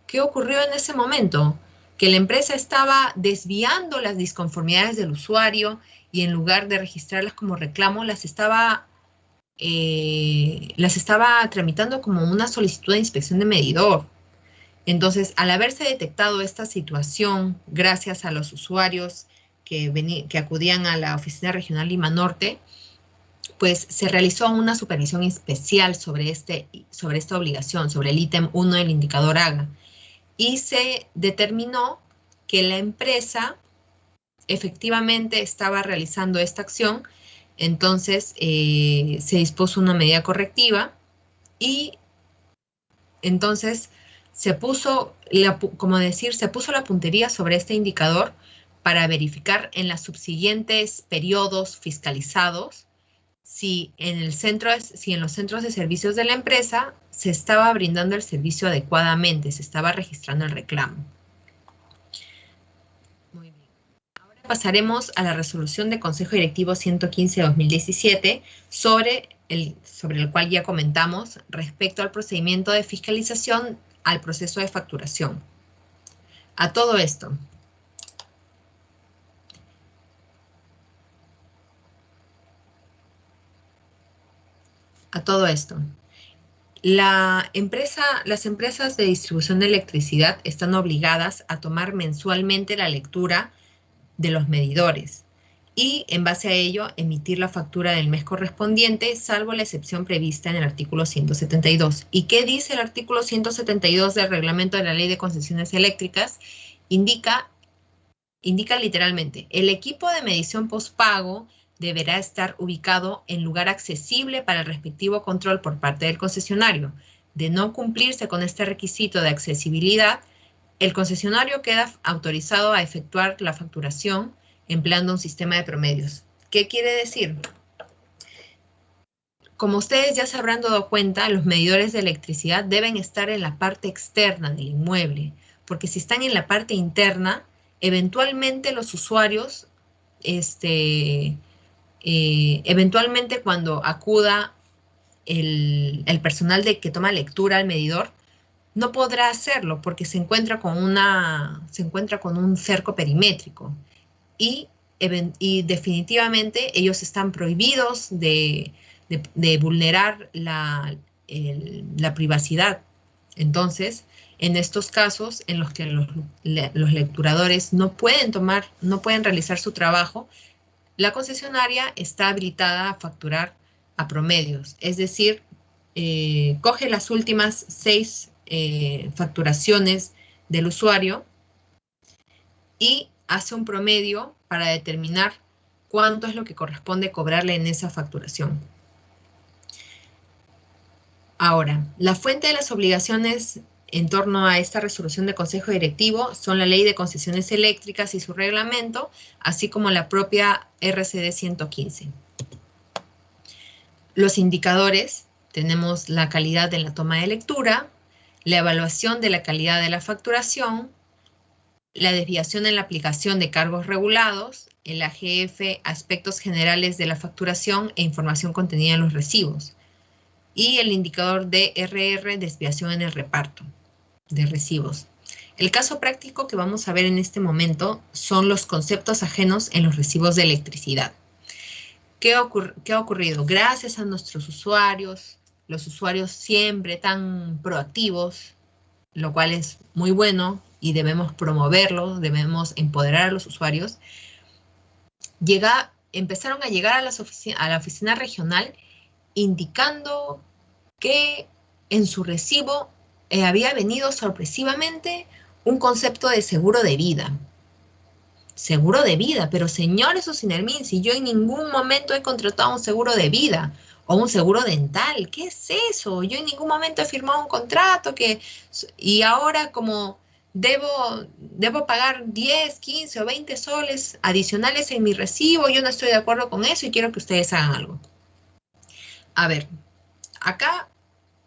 ¿Qué ocurrió en ese momento? Que la empresa estaba desviando las disconformidades del usuario y en lugar de registrarlas como reclamo, las estaba tramitando como una solicitud de inspección de medidor. Entonces, al haberse detectado esta situación, gracias a los usuarios que acudían a la Oficina Regional Lima Norte, pues se realizó una supervisión especial sobre esta obligación, sobre el ítem 1 del indicador AGA, y se determinó que la empresa efectivamente estaba realizando esta acción. Entonces, se dispuso una medida correctiva y entonces se puso la puntería sobre este indicador para verificar en los subsiguientes periodos fiscalizados si en los centros de servicios de la empresa se estaba brindando el servicio adecuadamente, se estaba registrando el reclamo. Muy bien. Ahora pasaremos a la resolución de Consejo Directivo 115/2017 sobre el cual ya comentamos respecto al procedimiento de fiscalización al proceso de facturación. A todo esto, las empresas de distribución de electricidad están obligadas a tomar mensualmente la lectura de los medidores y en base a ello emitir la factura del mes correspondiente, salvo la excepción prevista en el artículo 172. ¿Y qué dice el artículo 172 del reglamento de la Ley de Concesiones Eléctricas? Indica literalmente, el equipo de medición postpago deberá estar ubicado en lugar accesible para el respectivo control por parte del concesionario. De no cumplirse con este requisito de accesibilidad, el concesionario queda autorizado a efectuar la facturación empleando un sistema de promedios. ¿Qué quiere decir? Como ustedes ya se habrán dado cuenta, los medidores de electricidad deben estar en la parte externa del inmueble, porque si están en la parte interna, eventualmente los usuarios, eventualmente cuando acuda el personal que toma lectura al medidor, no podrá hacerlo porque se encuentra con un cerco perimétrico. Y definitivamente ellos están prohibidos de vulnerar la privacidad. Entonces, en estos casos en los que los lecturadores no pueden realizar su trabajo, la concesionaria está habilitada a facturar a promedios. Es decir, coge las últimas 6 facturaciones del usuario y hace un promedio para determinar cuánto es lo que corresponde cobrarle en esa facturación. Ahora, la fuente de las obligaciones en torno a esta resolución de Consejo Directivo son la Ley de Concesiones Eléctricas y su reglamento, así como la propia RCD 115. Los indicadores, tenemos la calidad de la toma de lectura, la evaluación de la calidad de la facturación, la desviación en la aplicación de cargos regulados, el AGF, aspectos generales de la facturación e información contenida en los recibos, y el indicador DRR, desviación en el reparto de recibos. El caso práctico que vamos a ver en este momento son los conceptos ajenos en los recibos de electricidad. ¿Qué ha ocurrido? Gracias a nuestros usuarios, los usuarios siempre tan proactivos, lo cual es muy bueno y debemos promoverlo, debemos empoderar a los usuarios, empezaron a llegar a la oficina regional indicando que en su recibo había venido sorpresivamente un concepto de seguro de vida. Seguro de vida, pero señores Ocinermin, si yo en ningún momento he contratado un seguro de vida o un seguro dental, ¿qué es eso? Yo en ningún momento he firmado un contrato y ahora como debo pagar 10, 15 o 20 soles adicionales en mi recibo, yo no estoy de acuerdo con eso y quiero que ustedes hagan algo. A ver, acá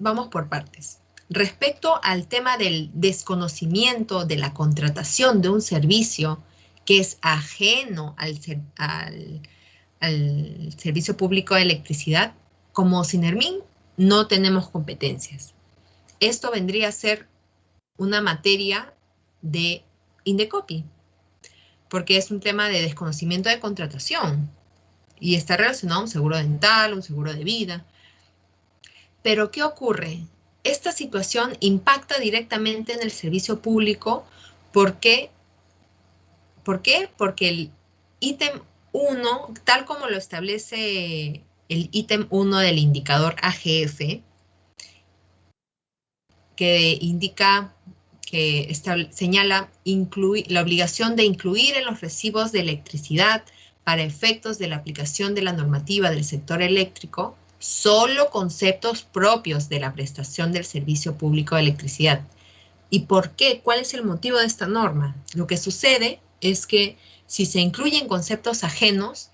vamos por partes. Respecto al tema del desconocimiento de la contratación de un servicio que es ajeno al servicio público de electricidad, como Ocinermin no tenemos competencias. Esto vendría a ser una materia de Indecopi, porque es un tema de desconocimiento de contratación y está relacionado a un seguro dental, un seguro de vida. Pero ¿qué ocurre? Esta situación impacta directamente en el servicio público. ¿Por qué? ¿Por qué? Porque el ítem 1, tal como lo establece el ítem 1 del indicador AGF, que indica, señala la obligación de incluir en los recibos de electricidad para efectos de la aplicación de la normativa del sector eléctrico solo conceptos propios de la prestación del servicio público de electricidad. ¿Y por qué? ¿Cuál es el motivo de esta norma? Lo que sucede es que si se incluyen conceptos ajenos,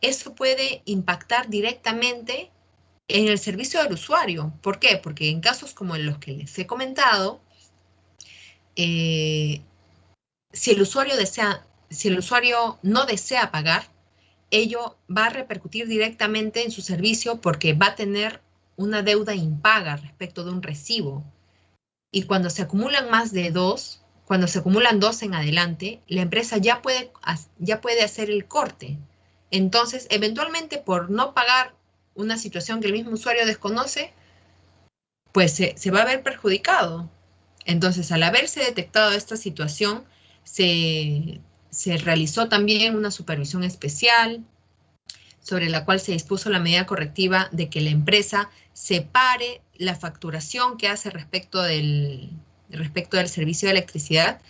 eso puede impactar directamente en el servicio del usuario. ¿Por qué? Porque en casos como en los que les he comentado, si el usuario no desea pagar, ello va a repercutir directamente en su servicio porque va a tener una deuda impaga respecto de un recibo. Y cuando se acumulan más de 2, cuando se acumulan 2 en adelante, la empresa ya puede hacer el corte. Entonces, eventualmente, por no pagar una situación que el mismo usuario desconoce, pues se va a ver perjudicado. Entonces, al haberse detectado esta situación, se se realizó también una supervisión especial sobre la cual se dispuso la medida correctiva de que la empresa separe la facturación que hace respecto del servicio de electricidad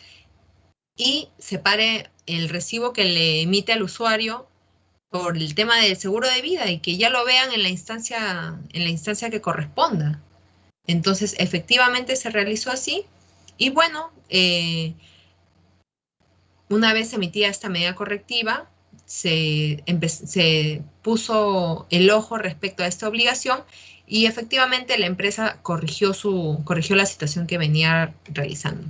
y separe el recibo que le emite al usuario por el tema del seguro de vida y que ya lo vean en la instancia que corresponda. Entonces, efectivamente se realizó así y bueno, una vez emitida esta medida correctiva, se puso el ojo respecto a esta obligación y efectivamente la empresa corrigió la situación que venía realizando.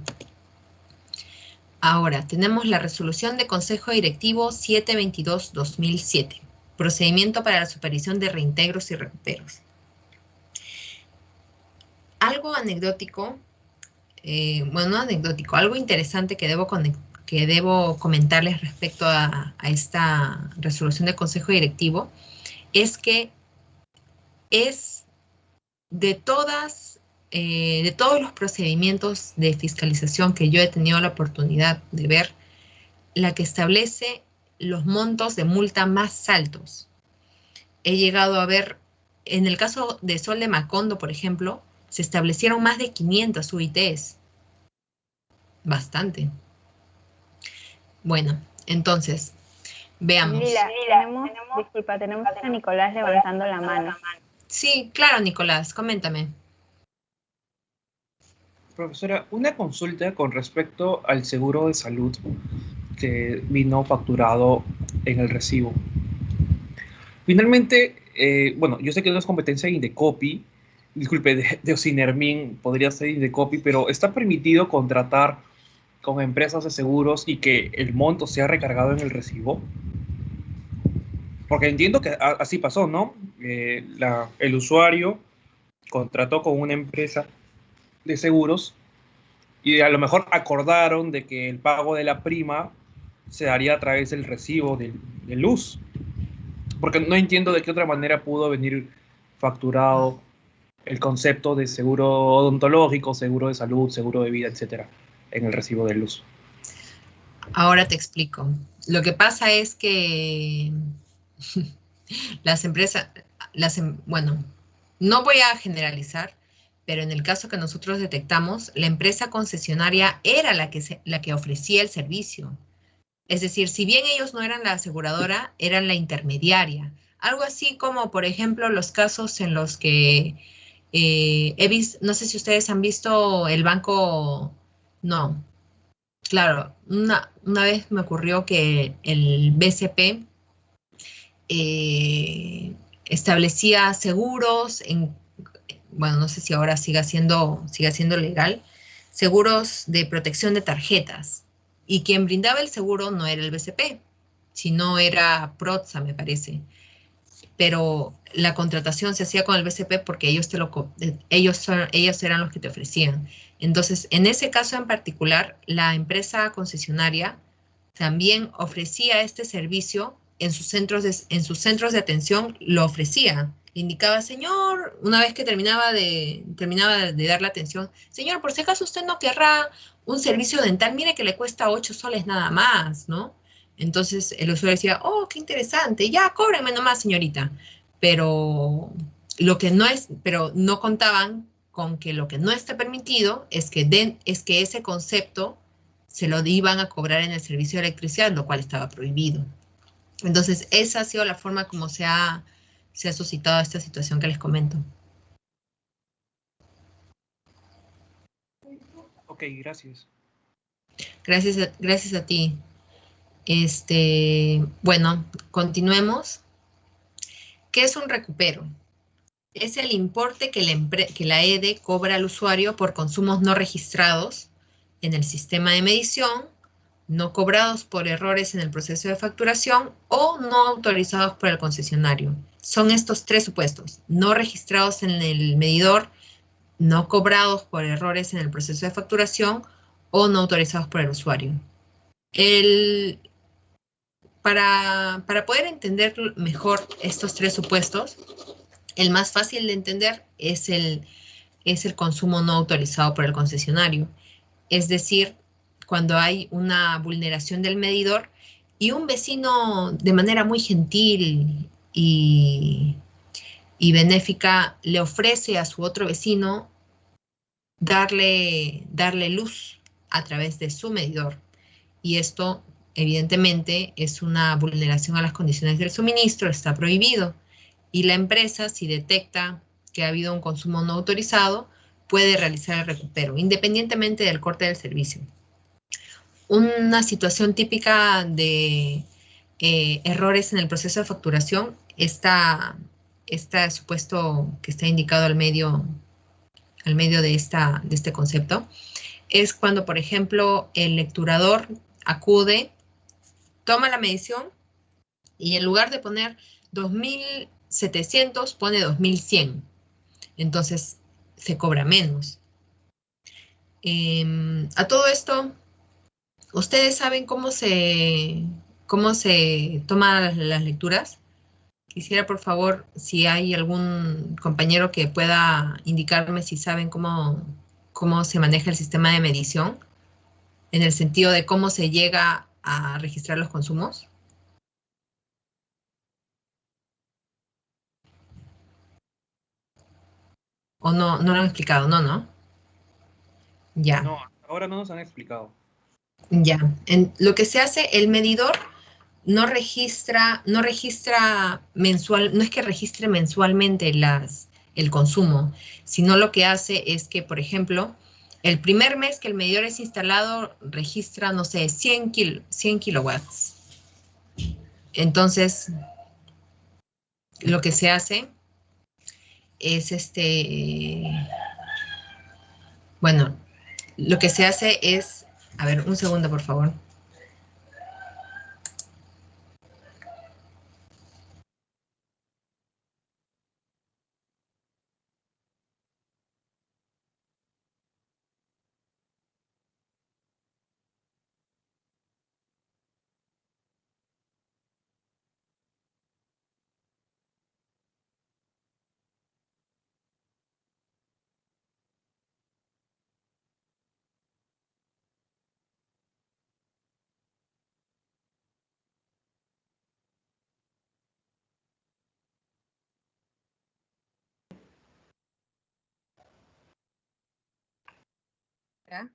Ahora, tenemos la resolución de Consejo Directivo 722-2007, procedimiento para la supervisión de reintegros y recuperos. Algo anecdótico, no anecdótico, algo interesante que debo comentarles respecto a esta resolución de Consejo Directivo es que es de todos los procedimientos de fiscalización que yo he tenido la oportunidad de ver, la que establece los montos de multa más altos. He llegado a ver, en el caso de Sol de Macondo, por ejemplo, se establecieron más de 500 UITs. Bastante. Bueno, entonces, veamos. Lila, tenemos a Nicolás levantando la mano. Sí, claro, Nicolás, coméntame. Profesora, una consulta con respecto al seguro de salud que vino facturado en el recibo. Finalmente, bueno, yo sé que no es competencia de Indecopi, disculpe, de Ocinermin, podría ser Indecopi, pero ¿está permitido contratar con empresas de seguros y que el monto sea recargado en el recibo? Porque entiendo que así pasó, ¿no? El usuario contrató con una empresa de seguros y a lo mejor acordaron de que el pago de la prima se daría a través del recibo de luz. Porque no entiendo de qué otra manera pudo venir facturado el concepto de seguro odontológico, seguro de salud, seguro de vida, etcétera, en el recibo de luz. Ahora te explico. Lo que pasa es que las empresas, bueno, no voy a generalizar, pero en el caso que nosotros detectamos, la empresa concesionaria era la que ofrecía el servicio. Es decir, si bien ellos no eran la aseguradora, eran la intermediaria. Algo así como, por ejemplo, los casos en los que no sé si ustedes han visto el banco, no, claro, una vez me ocurrió que el BCP establecía seguros bueno, no sé si ahora siga siendo legal, seguros de protección de tarjetas. Y quien brindaba el seguro no era el BCP, sino era Protsa, me parece. Pero la contratación se hacía con el BCP porque ellos eran los que te ofrecían. Entonces, en ese caso en particular, la empresa concesionaria también ofrecía este servicio en sus centros de atención, lo ofrecía. Indicaba, señor, una vez que terminaba de dar la atención, señor, por si acaso usted no querrá un servicio dental, mire que le cuesta 8 soles nada más, ¿no? Entonces el usuario decía, oh, qué interesante, ya, cóbreme nomás, señorita. Pero no contaban con que lo que no está permitido es que ese concepto se lo iban a cobrar en el servicio de electricidad, lo cual estaba prohibido. Entonces, esa ha sido la forma como se ha suscitado esta situación que les comento. Ok, gracias. Gracias a ti. Bueno, continuemos. ¿Qué es un recupero? Es el importe que la EDE cobra al usuario por consumos no registrados en el sistema de medición, no cobrados por errores en el proceso de facturación o no autorizados por el concesionario. Son estos tres supuestos: no registrados en el medidor, no cobrados por errores en el proceso de facturación o no autorizados por el usuario. Para poder entender mejor estos tres supuestos, el más fácil de entender es el consumo no autorizado por el concesionario. Es decir, cuando hay una vulneración del medidor y un vecino de manera muy gentil y benéfica le ofrece a su otro vecino darle luz a través de su medidor. Y esto, evidentemente, es una vulneración a las condiciones del suministro, está prohibido. Y la empresa, si detecta que ha habido un consumo no autorizado, puede realizar el recupero, independientemente del corte del servicio. Una situación típica de errores en el proceso de facturación, este supuesto que está indicado al medio de este concepto, es cuando, por ejemplo, el lecturador acude, toma la medición y en lugar de poner 2.700 pone 2.100. Entonces se cobra menos. A todo esto, ¿ustedes saben cómo se toman las lecturas? Quisiera, por favor, si hay algún compañero que pueda indicarme si saben cómo se maneja el sistema de medición, en el sentido de cómo se llega a registrar los consumos. ¿O no lo han explicado? No. Ya. No, ahora no nos han explicado. Ya. Lo que se hace, el medidor no registra mensual, no es que registre mensualmente el consumo, sino lo que hace es que, por ejemplo, el primer mes que el medidor es instalado registra, no sé, 100 kilowatts. Entonces, lo que se hace es bueno, lo que se hace es, a ver, un segundo, por favor. ¿Ya?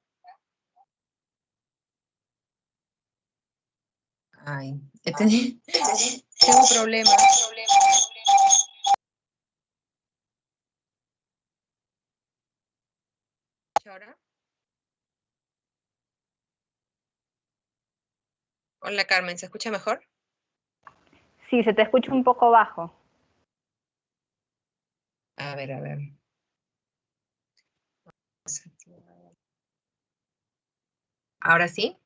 Ay, tengo un problema. ¿Ahora? Hola, Carmen, ¿se escucha mejor? Sí, se te escucha un poco bajo. A ver. ¿Ahora sí?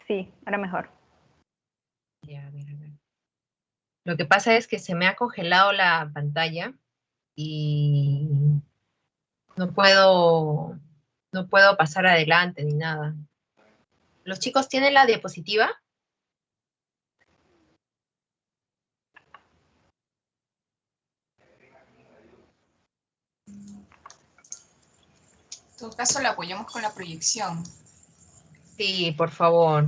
Sí, ahora mejor. Ya, a ver. Lo que pasa es que se me ha congelado la pantalla y no puedo pasar adelante ni nada. ¿Los chicos tienen la diapositiva? En todo caso, la apoyamos con la proyección. Sí, por favor.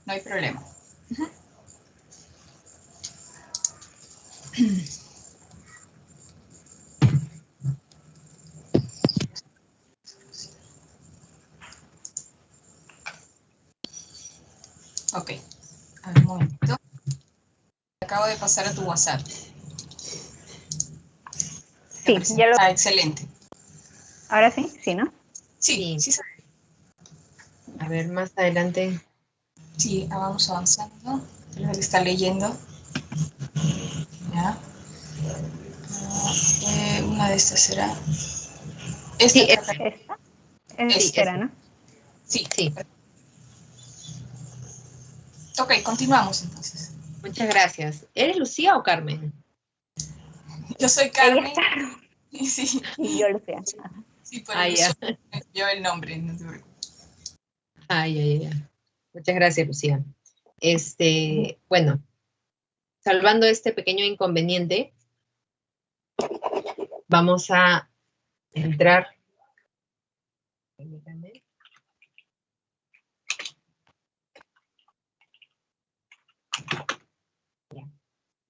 No hay problema. Ok. A ver, un momentito. Acabo de pasar a tu WhatsApp. Sí, ya lo... Ah, excelente. Ahora sí, sí, ¿no? Sí. A ver, más adelante. Sí, vamos avanzando. Él está leyendo. Ya. Una de estas será. Esta Sí, esta. Esta, ¿no? Sí. Sí. Ok, continuamos entonces. Muchas gracias. ¿Eres Lucía o Carmen? Yo soy Carmen. Sí, yo lo sé. Sí, por el Ya. usuario me dio el nombre, no te preocupes. Ya. Muchas gracias, Lucía. Bueno, salvando este pequeño inconveniente, vamos a entrar.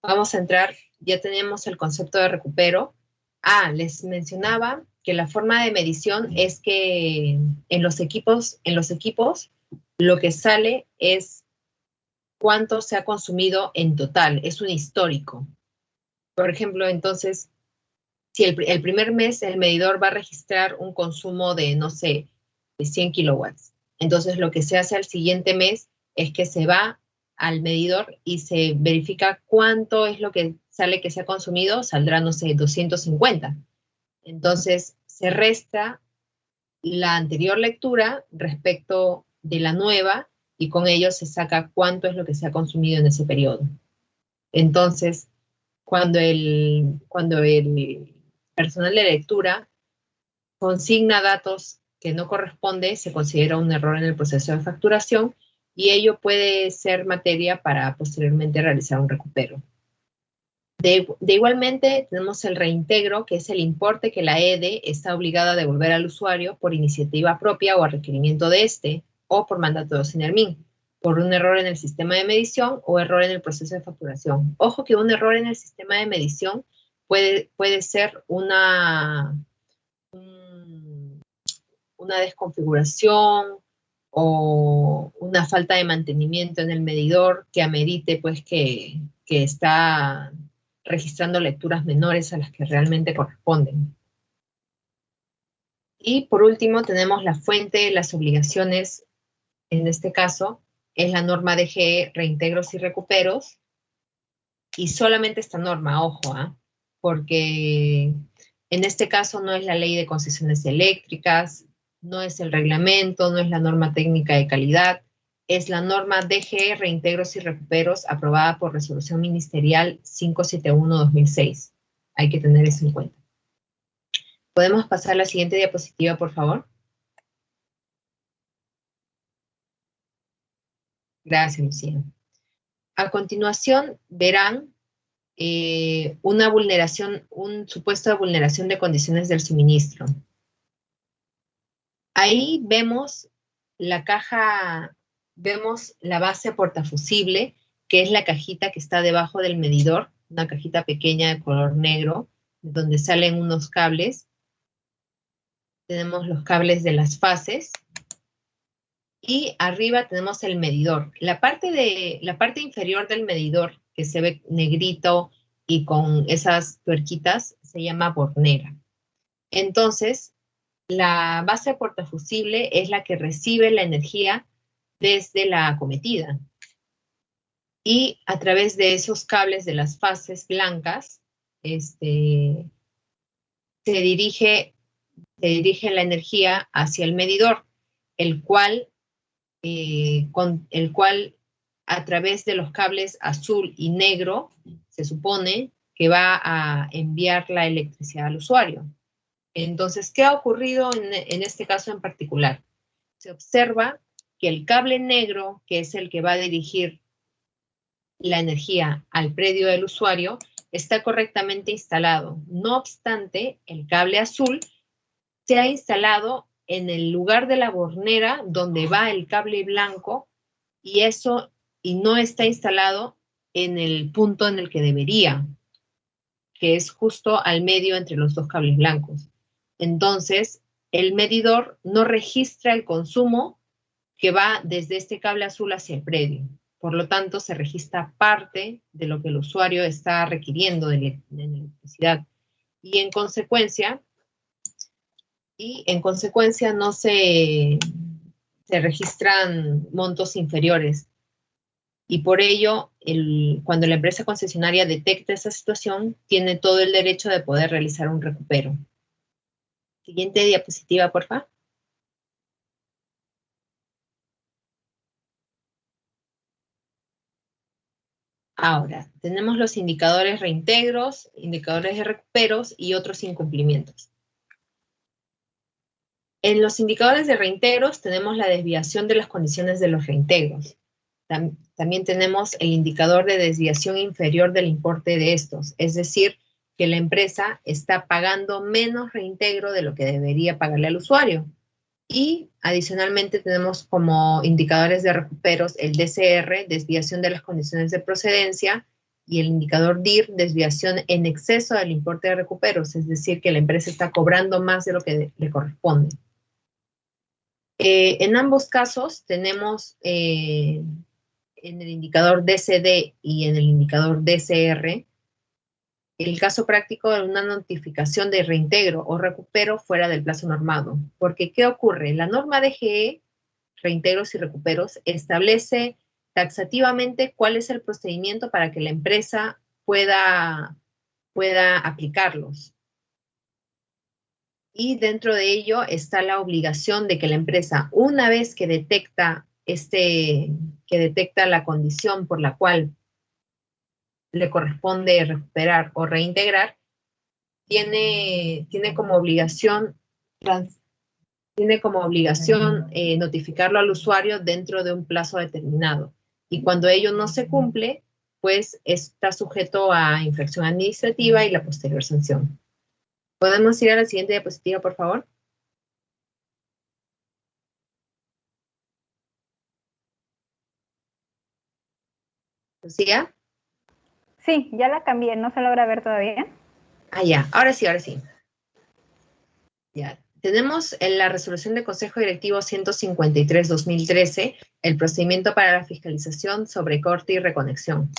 vamos a entrar, ya tenemos el concepto de recupero. Les mencionaba que la forma de medición es que en los equipos lo que sale es cuánto se ha consumido en total, es un histórico. Por ejemplo, entonces, si el primer mes el medidor va a registrar un consumo de, no sé, de 100 kilowatts, entonces lo que se hace al siguiente mes es que se va al medidor y se verifica cuánto es lo que sale que se ha consumido, saldrá, no sé, 250. Entonces, se resta la anterior lectura respecto de la nueva y con ello se saca cuánto es lo que se ha consumido en ese periodo. Entonces, cuando el personal de lectura consigna datos que no corresponde, se considera un error en el proceso de facturación y ello puede ser materia para posteriormente realizar un recupero. De igualmente, tenemos el reintegro, que es el importe que la EDE está obligada a devolver al usuario por iniciativa propia o a requerimiento de este, o por mandato de SINERMIN, por un error en el sistema de medición o error en el proceso de facturación. Ojo que un error en el sistema de medición puede ser una desconfiguración o una falta de mantenimiento en el medidor que amerite pues que está registrando lecturas menores a las que realmente corresponden. Y por último tenemos la fuente, las obligaciones, en este caso es la norma DGE, reintegros y recuperos, y solamente esta norma, ojo, porque en este caso no es la ley de concesiones eléctricas, no es el reglamento, no es la norma técnica de calidad, es la norma DGE, reintegros y recuperos, aprobada por resolución ministerial 571/2006. Hay que tener eso en cuenta. ¿Podemos pasar a la siguiente diapositiva, por favor? Gracias, Lucía. A continuación verán una vulneración, un supuesto de vulneración de condiciones del suministro. Ahí vemos la caja, vemos la base portafusible, que es la cajita que está debajo del medidor, una cajita pequeña de color negro, donde salen unos cables. Tenemos los cables de las fases. Y arriba tenemos el medidor. La parte inferior del medidor, que se ve negrito y con esas tuerquitas, se llama bornera. Entonces, la base portafusible es la que recibe la energía desde la acometida. Y a través de esos cables de las fases blancas, se dirige la energía hacia el medidor, el cual a través de los cables azul y negro se supone que va a enviar la electricidad al usuario. Entonces, ¿qué ha ocurrido en este caso en particular? Se observa que el cable negro, que es el que va a dirigir la energía al predio del usuario, está correctamente instalado. No obstante, el cable azul se ha instalado en el lugar de la bornera donde va el cable blanco y no está instalado en el punto en el que debería, que es justo al medio entre los dos cables blancos. Entonces, el medidor no registra el consumo que va desde este cable azul hacia el predio. Por lo tanto, se registra parte de lo que el usuario está requiriendo de electricidad. Y en consecuencia no se registran montos inferiores. Y por ello, cuando la empresa concesionaria detecta esa situación, tiene todo el derecho de poder realizar un recupero. Siguiente diapositiva, por favor. Ahora, tenemos los indicadores reintegros, indicadores de recuperos y otros incumplimientos. En los indicadores de reintegros tenemos la desviación de las condiciones de los reintegros. También tenemos el indicador de desviación inferior del importe de estos, es decir, que la empresa está pagando menos reintegro de lo que debería pagarle al usuario. Y adicionalmente tenemos como indicadores de recuperos el DCR, desviación de las condiciones de procedencia, y el indicador DIR, desviación en exceso del importe de recuperos, es decir, que la empresa está cobrando más de lo que le corresponde. En ambos casos tenemos en el indicador DCD y en el indicador DCR el caso práctico de una notificación de reintegro o recupero fuera del plazo normado. Porque, ¿qué ocurre? La norma DGE, reintegros y recuperos, establece taxativamente cuál es el procedimiento para que la empresa pueda aplicarlos. Y dentro de ello está la obligación de que la empresa, una vez que detecta la condición por la cual le corresponde recuperar o reintegrar, tiene como obligación notificarlo al usuario dentro de un plazo determinado. Y cuando ello no se cumple, pues está sujeto a infracción administrativa y la posterior sanción. ¿Podemos ir a la siguiente diapositiva, por favor? ¿Lucía? Sí, ya la cambié, ¿no se logra ver todavía? Ah, ya, ahora sí, ahora sí. Ya, tenemos en la resolución del Consejo Directivo 153-2013 el procedimiento para la fiscalización sobre corte y reconexión.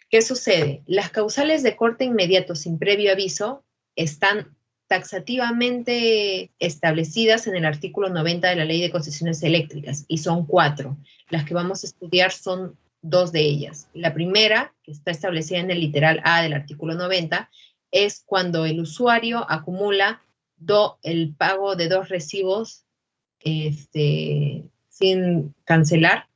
¿Qué sucede? Las causales de corte inmediato sin previo aviso están taxativamente establecidas en el artículo 90 de la Ley de Concesiones Eléctricas y son 4. Las que vamos a estudiar son 2 de ellas. La primera, que está establecida en el literal A del artículo 90, es cuando el usuario acumula el pago de 2 recibos sin cancelar.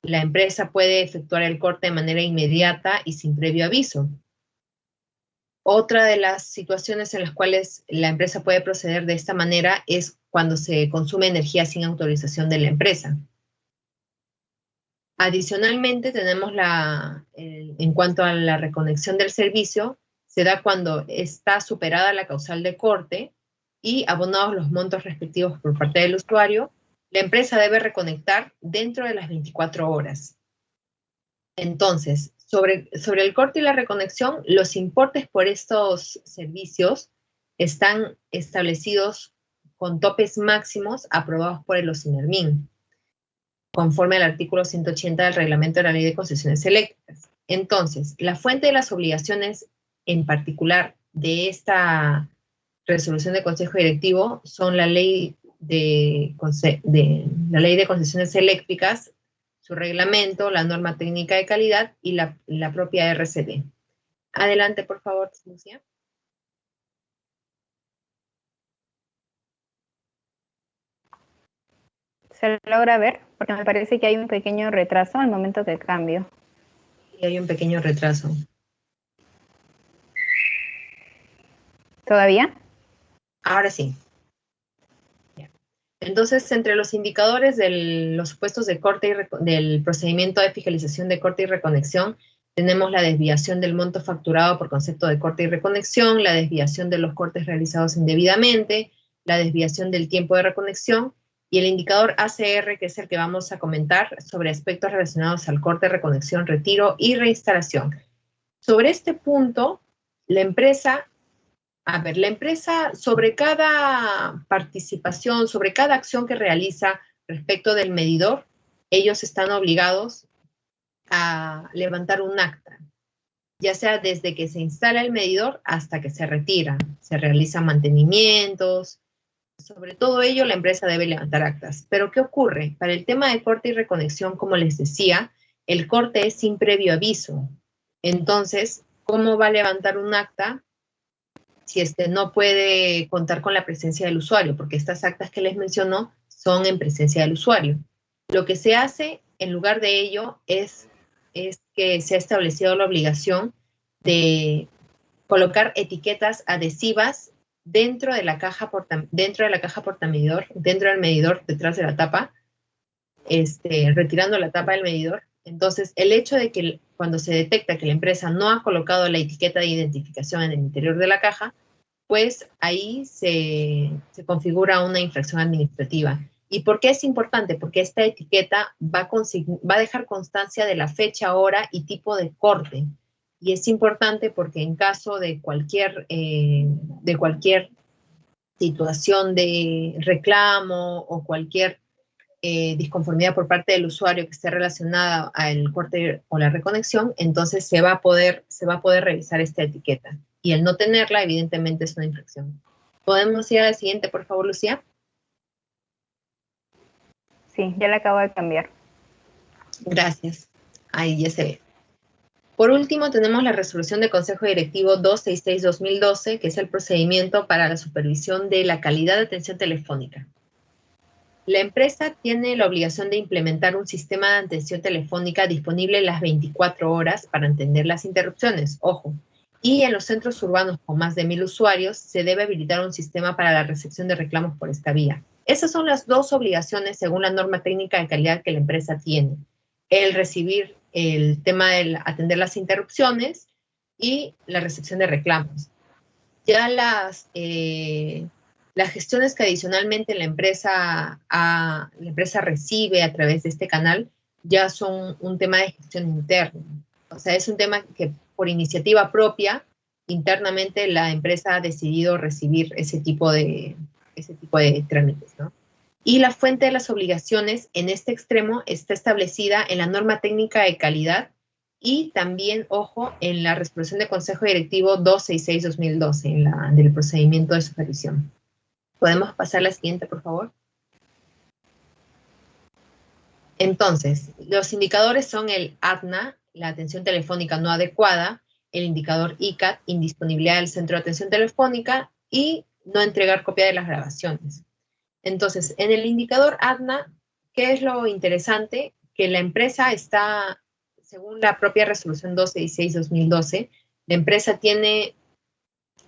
La empresa puede efectuar el corte de manera inmediata y sin previo aviso. Otra de las situaciones en las cuales la empresa puede proceder de esta manera es cuando se consume energía sin autorización de la empresa. Adicionalmente, tenemos en cuanto a la reconexión del servicio, se da cuando está superada la causal de corte y abonados los montos respectivos por parte del usuario, la empresa debe reconectar dentro de las 24 horas. Entonces, sobre el corte y la reconexión, los importes por estos servicios están establecidos con topes máximos aprobados por el OSINERMIN, conforme al artículo 180 del Reglamento de la Ley de Concesiones Eléctricas. Entonces, la fuente de las obligaciones en particular de esta resolución de Consejo Directivo son la Ley de Concesiones Eléctricas, su reglamento, la norma técnica de calidad y la propia RCD. Adelante, por favor, Lucía. ¿Se logra ver? Porque me parece que hay un pequeño retraso al momento que cambio. Y hay un pequeño retraso. ¿Todavía? Ahora sí. Entonces, entre los indicadores de los supuestos de corte del procedimiento de fiscalización de corte y reconexión, tenemos la desviación del monto facturado por concepto de corte y reconexión, la desviación de los cortes realizados indebidamente, la desviación del tiempo de reconexión y el indicador ACR, que es el que vamos a comentar sobre aspectos relacionados al corte, reconexión, retiro y reinstalación. Sobre este punto, la empresa sobre cada participación, sobre cada acción que realiza respecto del medidor, ellos están obligados a levantar un acta, ya sea desde que se instala el medidor hasta que se retira. Se realizan mantenimientos. Sobre todo ello, la empresa debe levantar actas. Pero, ¿qué ocurre? Para el tema de corte y reconexión, como les decía, el corte es sin previo aviso. Entonces, ¿cómo va a levantar un acta si no puede contar con la presencia del usuario? Porque estas actas que les menciono son en presencia del usuario. Lo que se hace en lugar de ello es que se ha establecido la obligación de colocar etiquetas adhesivas dentro de la caja portamedidor, dentro del medidor, detrás de la tapa, retirando la tapa del medidor. Entonces, el hecho de que cuando se detecta que la empresa no ha colocado la etiqueta de identificación en el interior de la caja, pues ahí se configura una infracción administrativa. ¿Y por qué es importante? Porque esta etiqueta va a dejar constancia de la fecha, hora y tipo de corte. Y es importante porque en caso de cualquier situación de reclamo o cualquier disconformidad por parte del usuario que esté relacionada al corte o la reconexión, entonces se va a poder revisar esta etiqueta. Y el no tenerla, evidentemente, es una infracción. ¿Podemos ir a la siguiente, por favor, Lucía? Sí, ya la acabo de cambiar. Gracias. Ahí ya se ve. Por último, tenemos la resolución del Consejo Directivo 266-2012, que es el procedimiento para la supervisión de la calidad de atención telefónica. La empresa tiene la obligación de implementar un sistema de atención telefónica disponible las 24 horas para atender las interrupciones, ojo. Y en los centros urbanos con más de 1000 usuarios se debe habilitar un sistema para la recepción de reclamos por esta vía. Esas son las dos obligaciones según la norma técnica de calidad que la empresa tiene. El recibir el tema de atender las interrupciones y la recepción de reclamos. Ya las gestiones que adicionalmente la empresa recibe a través de este canal ya son un tema de gestión interna. O sea, es un tema que por iniciativa propia, internamente la empresa ha decidido recibir ese tipo de trámites, ¿no? Y la fuente de las obligaciones en este extremo está establecida en la norma técnica de calidad y también, ojo, en la resolución del Consejo Directivo 266-2012, del procedimiento de supervisión. ¿Podemos pasar a la siguiente, por favor? Entonces, los indicadores son el ATNA, la atención telefónica no adecuada, el indicador ICAT, indisponibilidad del centro de atención telefónica, y no entregar copia de las grabaciones. Entonces, en el indicador ATNA, ¿qué es lo interesante? Que la empresa está, según la propia resolución 266-2012, la empresa tiene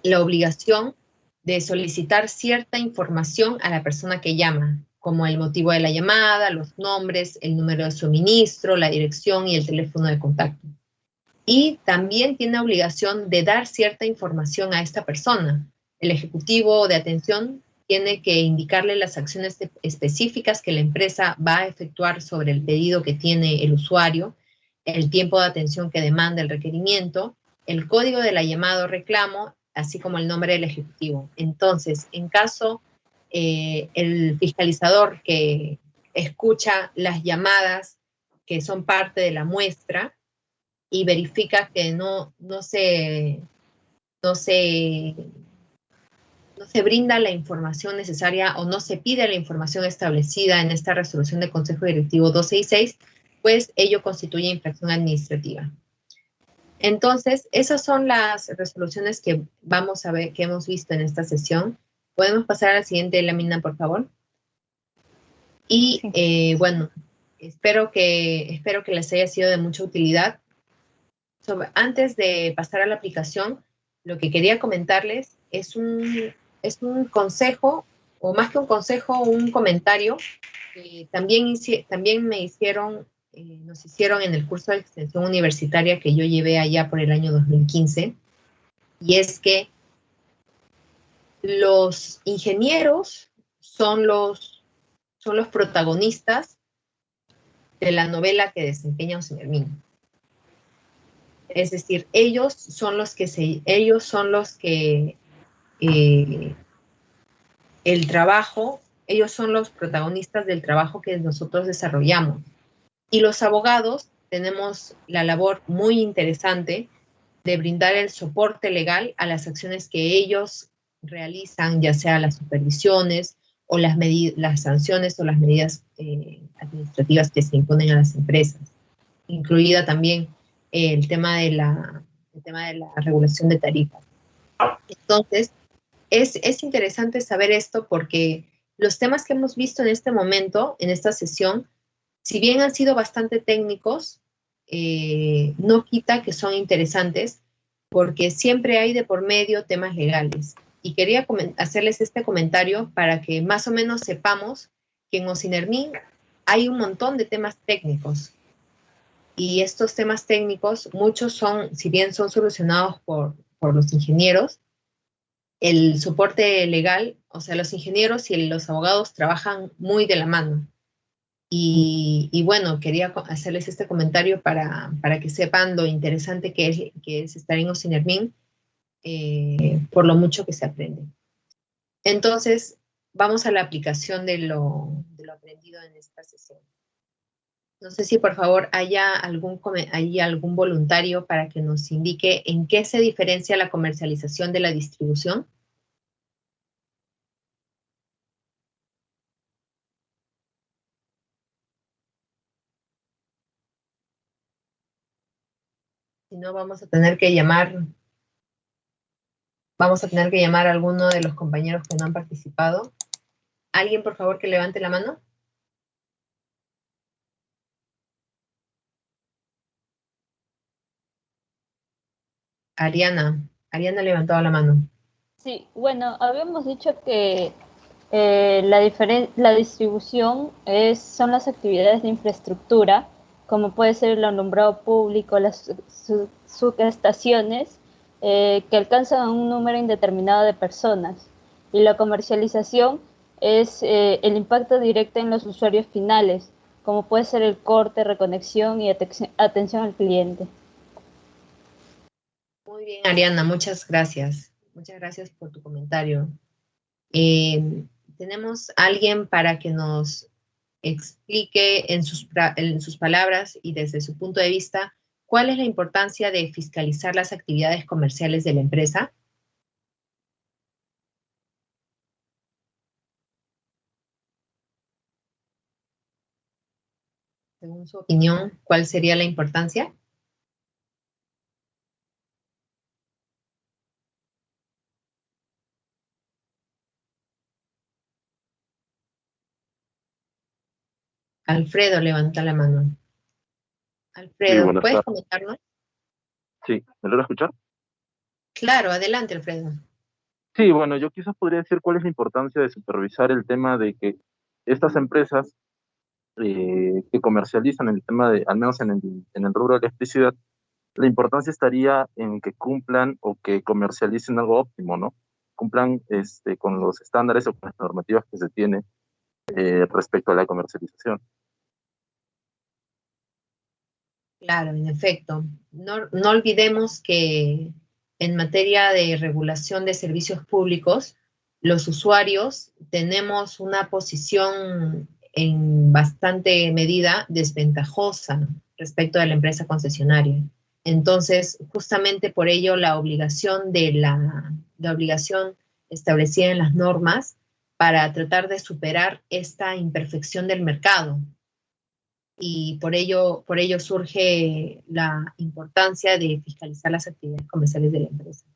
la obligación de solicitar cierta información a la persona que llama, como el motivo de la llamada, los nombres, el número de suministro, la dirección y el teléfono de contacto. Y también tiene obligación de dar cierta información a esta persona. El ejecutivo de atención tiene que indicarle las acciones específicas que la empresa va a efectuar sobre el pedido que tiene el usuario, el tiempo de atención que demanda el requerimiento, el código de la llamada o reclamo, así como el nombre del ejecutivo. Entonces, en caso el fiscalizador que escucha las llamadas que son parte de la muestra y verifica que no se brinda la información necesaria o no se pide la información establecida en esta resolución del Consejo Directivo 266, pues ello constituye infracción administrativa. Entonces, esas son las resoluciones que vamos a ver, que hemos visto en esta sesión. ¿Podemos pasar a la siguiente lámina, por favor? Y, bueno, espero que les haya sido de mucha utilidad. Antes de pasar a la aplicación, lo que quería comentarles es un consejo, o más que un consejo, un comentario que también nos hicieron en el curso de extensión universitaria que yo llevé allá por el año 2015, y es que los ingenieros son los protagonistas de la novela que desempeña Osinhermin. Es decir, ellos son los protagonistas del trabajo que nosotros desarrollamos. Y los abogados tenemos la labor muy interesante de brindar el soporte legal a las acciones que ellos realizan, ya sea las supervisiones o las sanciones o las medidas administrativas que se imponen a las empresas, incluida también el tema de la regulación de tarifas. Entonces, es interesante saber esto porque los temas que hemos visto en este momento, en esta sesión, si bien han sido bastante técnicos, no quita que son interesantes porque siempre hay de por medio temas legales. Y quería hacerles este comentario para que más o menos sepamos que en Osinhermin hay un montón de temas técnicos. Y estos temas técnicos, muchos son, si bien son solucionados por los ingenieros, el soporte legal, o sea, los ingenieros y los abogados trabajan muy de la mano. Y bueno, quería hacerles este comentario para que sepan lo interesante que es estar en Ocinermin, por lo mucho que se aprende. Entonces, vamos a la aplicación de lo aprendido en esta sesión. No sé si por favor hay algún voluntario para que nos indique en qué se diferencia la comercialización de la distribución. Si no, vamos a tener que llamar a alguno de los compañeros que no han participado. ¿Alguien, por favor, que levante la mano? Ariana levantó la mano. Sí, bueno, habíamos dicho que la distribución son las actividades de infraestructura, como puede ser el alumbrado público, las subestaciones, que alcanzan a un número indeterminado de personas. Y la comercialización es el impacto directo en los usuarios finales, como puede ser el corte, reconexión y atención al cliente. Muy bien, Ariana, muchas gracias. Muchas gracias por tu comentario. ¿Tenemos alguien para que nos explique en sus palabras y desde su punto de vista cuál es la importancia de fiscalizar las actividades comerciales de la empresa? Según su opinión, ¿cuál sería la importancia? Alfredo levanta la mano. Alfredo, Sí, ¿puedes comentarnos? Sí, ¿me logra escuchar? Claro, adelante, Alfredo. Sí, bueno, yo quizás podría decir cuál es la importancia de supervisar el tema de que estas empresas que comercializan el tema de, al menos en el rubro de electricidad, la importancia estaría en que cumplan o que comercialicen algo óptimo, ¿no? Cumplan con los estándares o con las normativas que se tiene respecto a la comercialización. Claro, en efecto. No olvidemos que en materia de regulación de servicios públicos, los usuarios tenemos una posición en bastante medida desventajosa respecto de la empresa concesionaria. Entonces, justamente por ello, la obligación establecida en las normas para tratar de superar esta imperfección del mercado. Y por ello surge la importancia de fiscalizar las actividades comerciales de la empresa.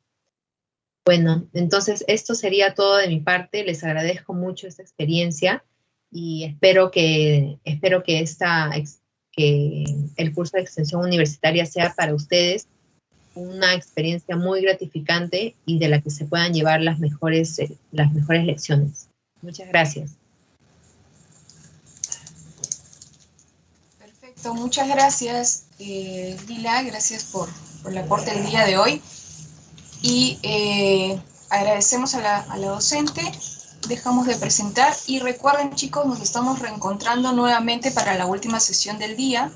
Bueno, entonces esto sería todo de mi parte. Les agradezco mucho esta experiencia y espero que el curso de extensión universitaria sea para ustedes una experiencia muy gratificante y de la que se puedan llevar las mejores lecciones. Muchas gracias. Perfecto, muchas gracias, Lila, gracias por el aporte del día de hoy. Y agradecemos a la docente, dejamos de presentar y recuerden, chicos, nos estamos reencontrando nuevamente para la última sesión del día.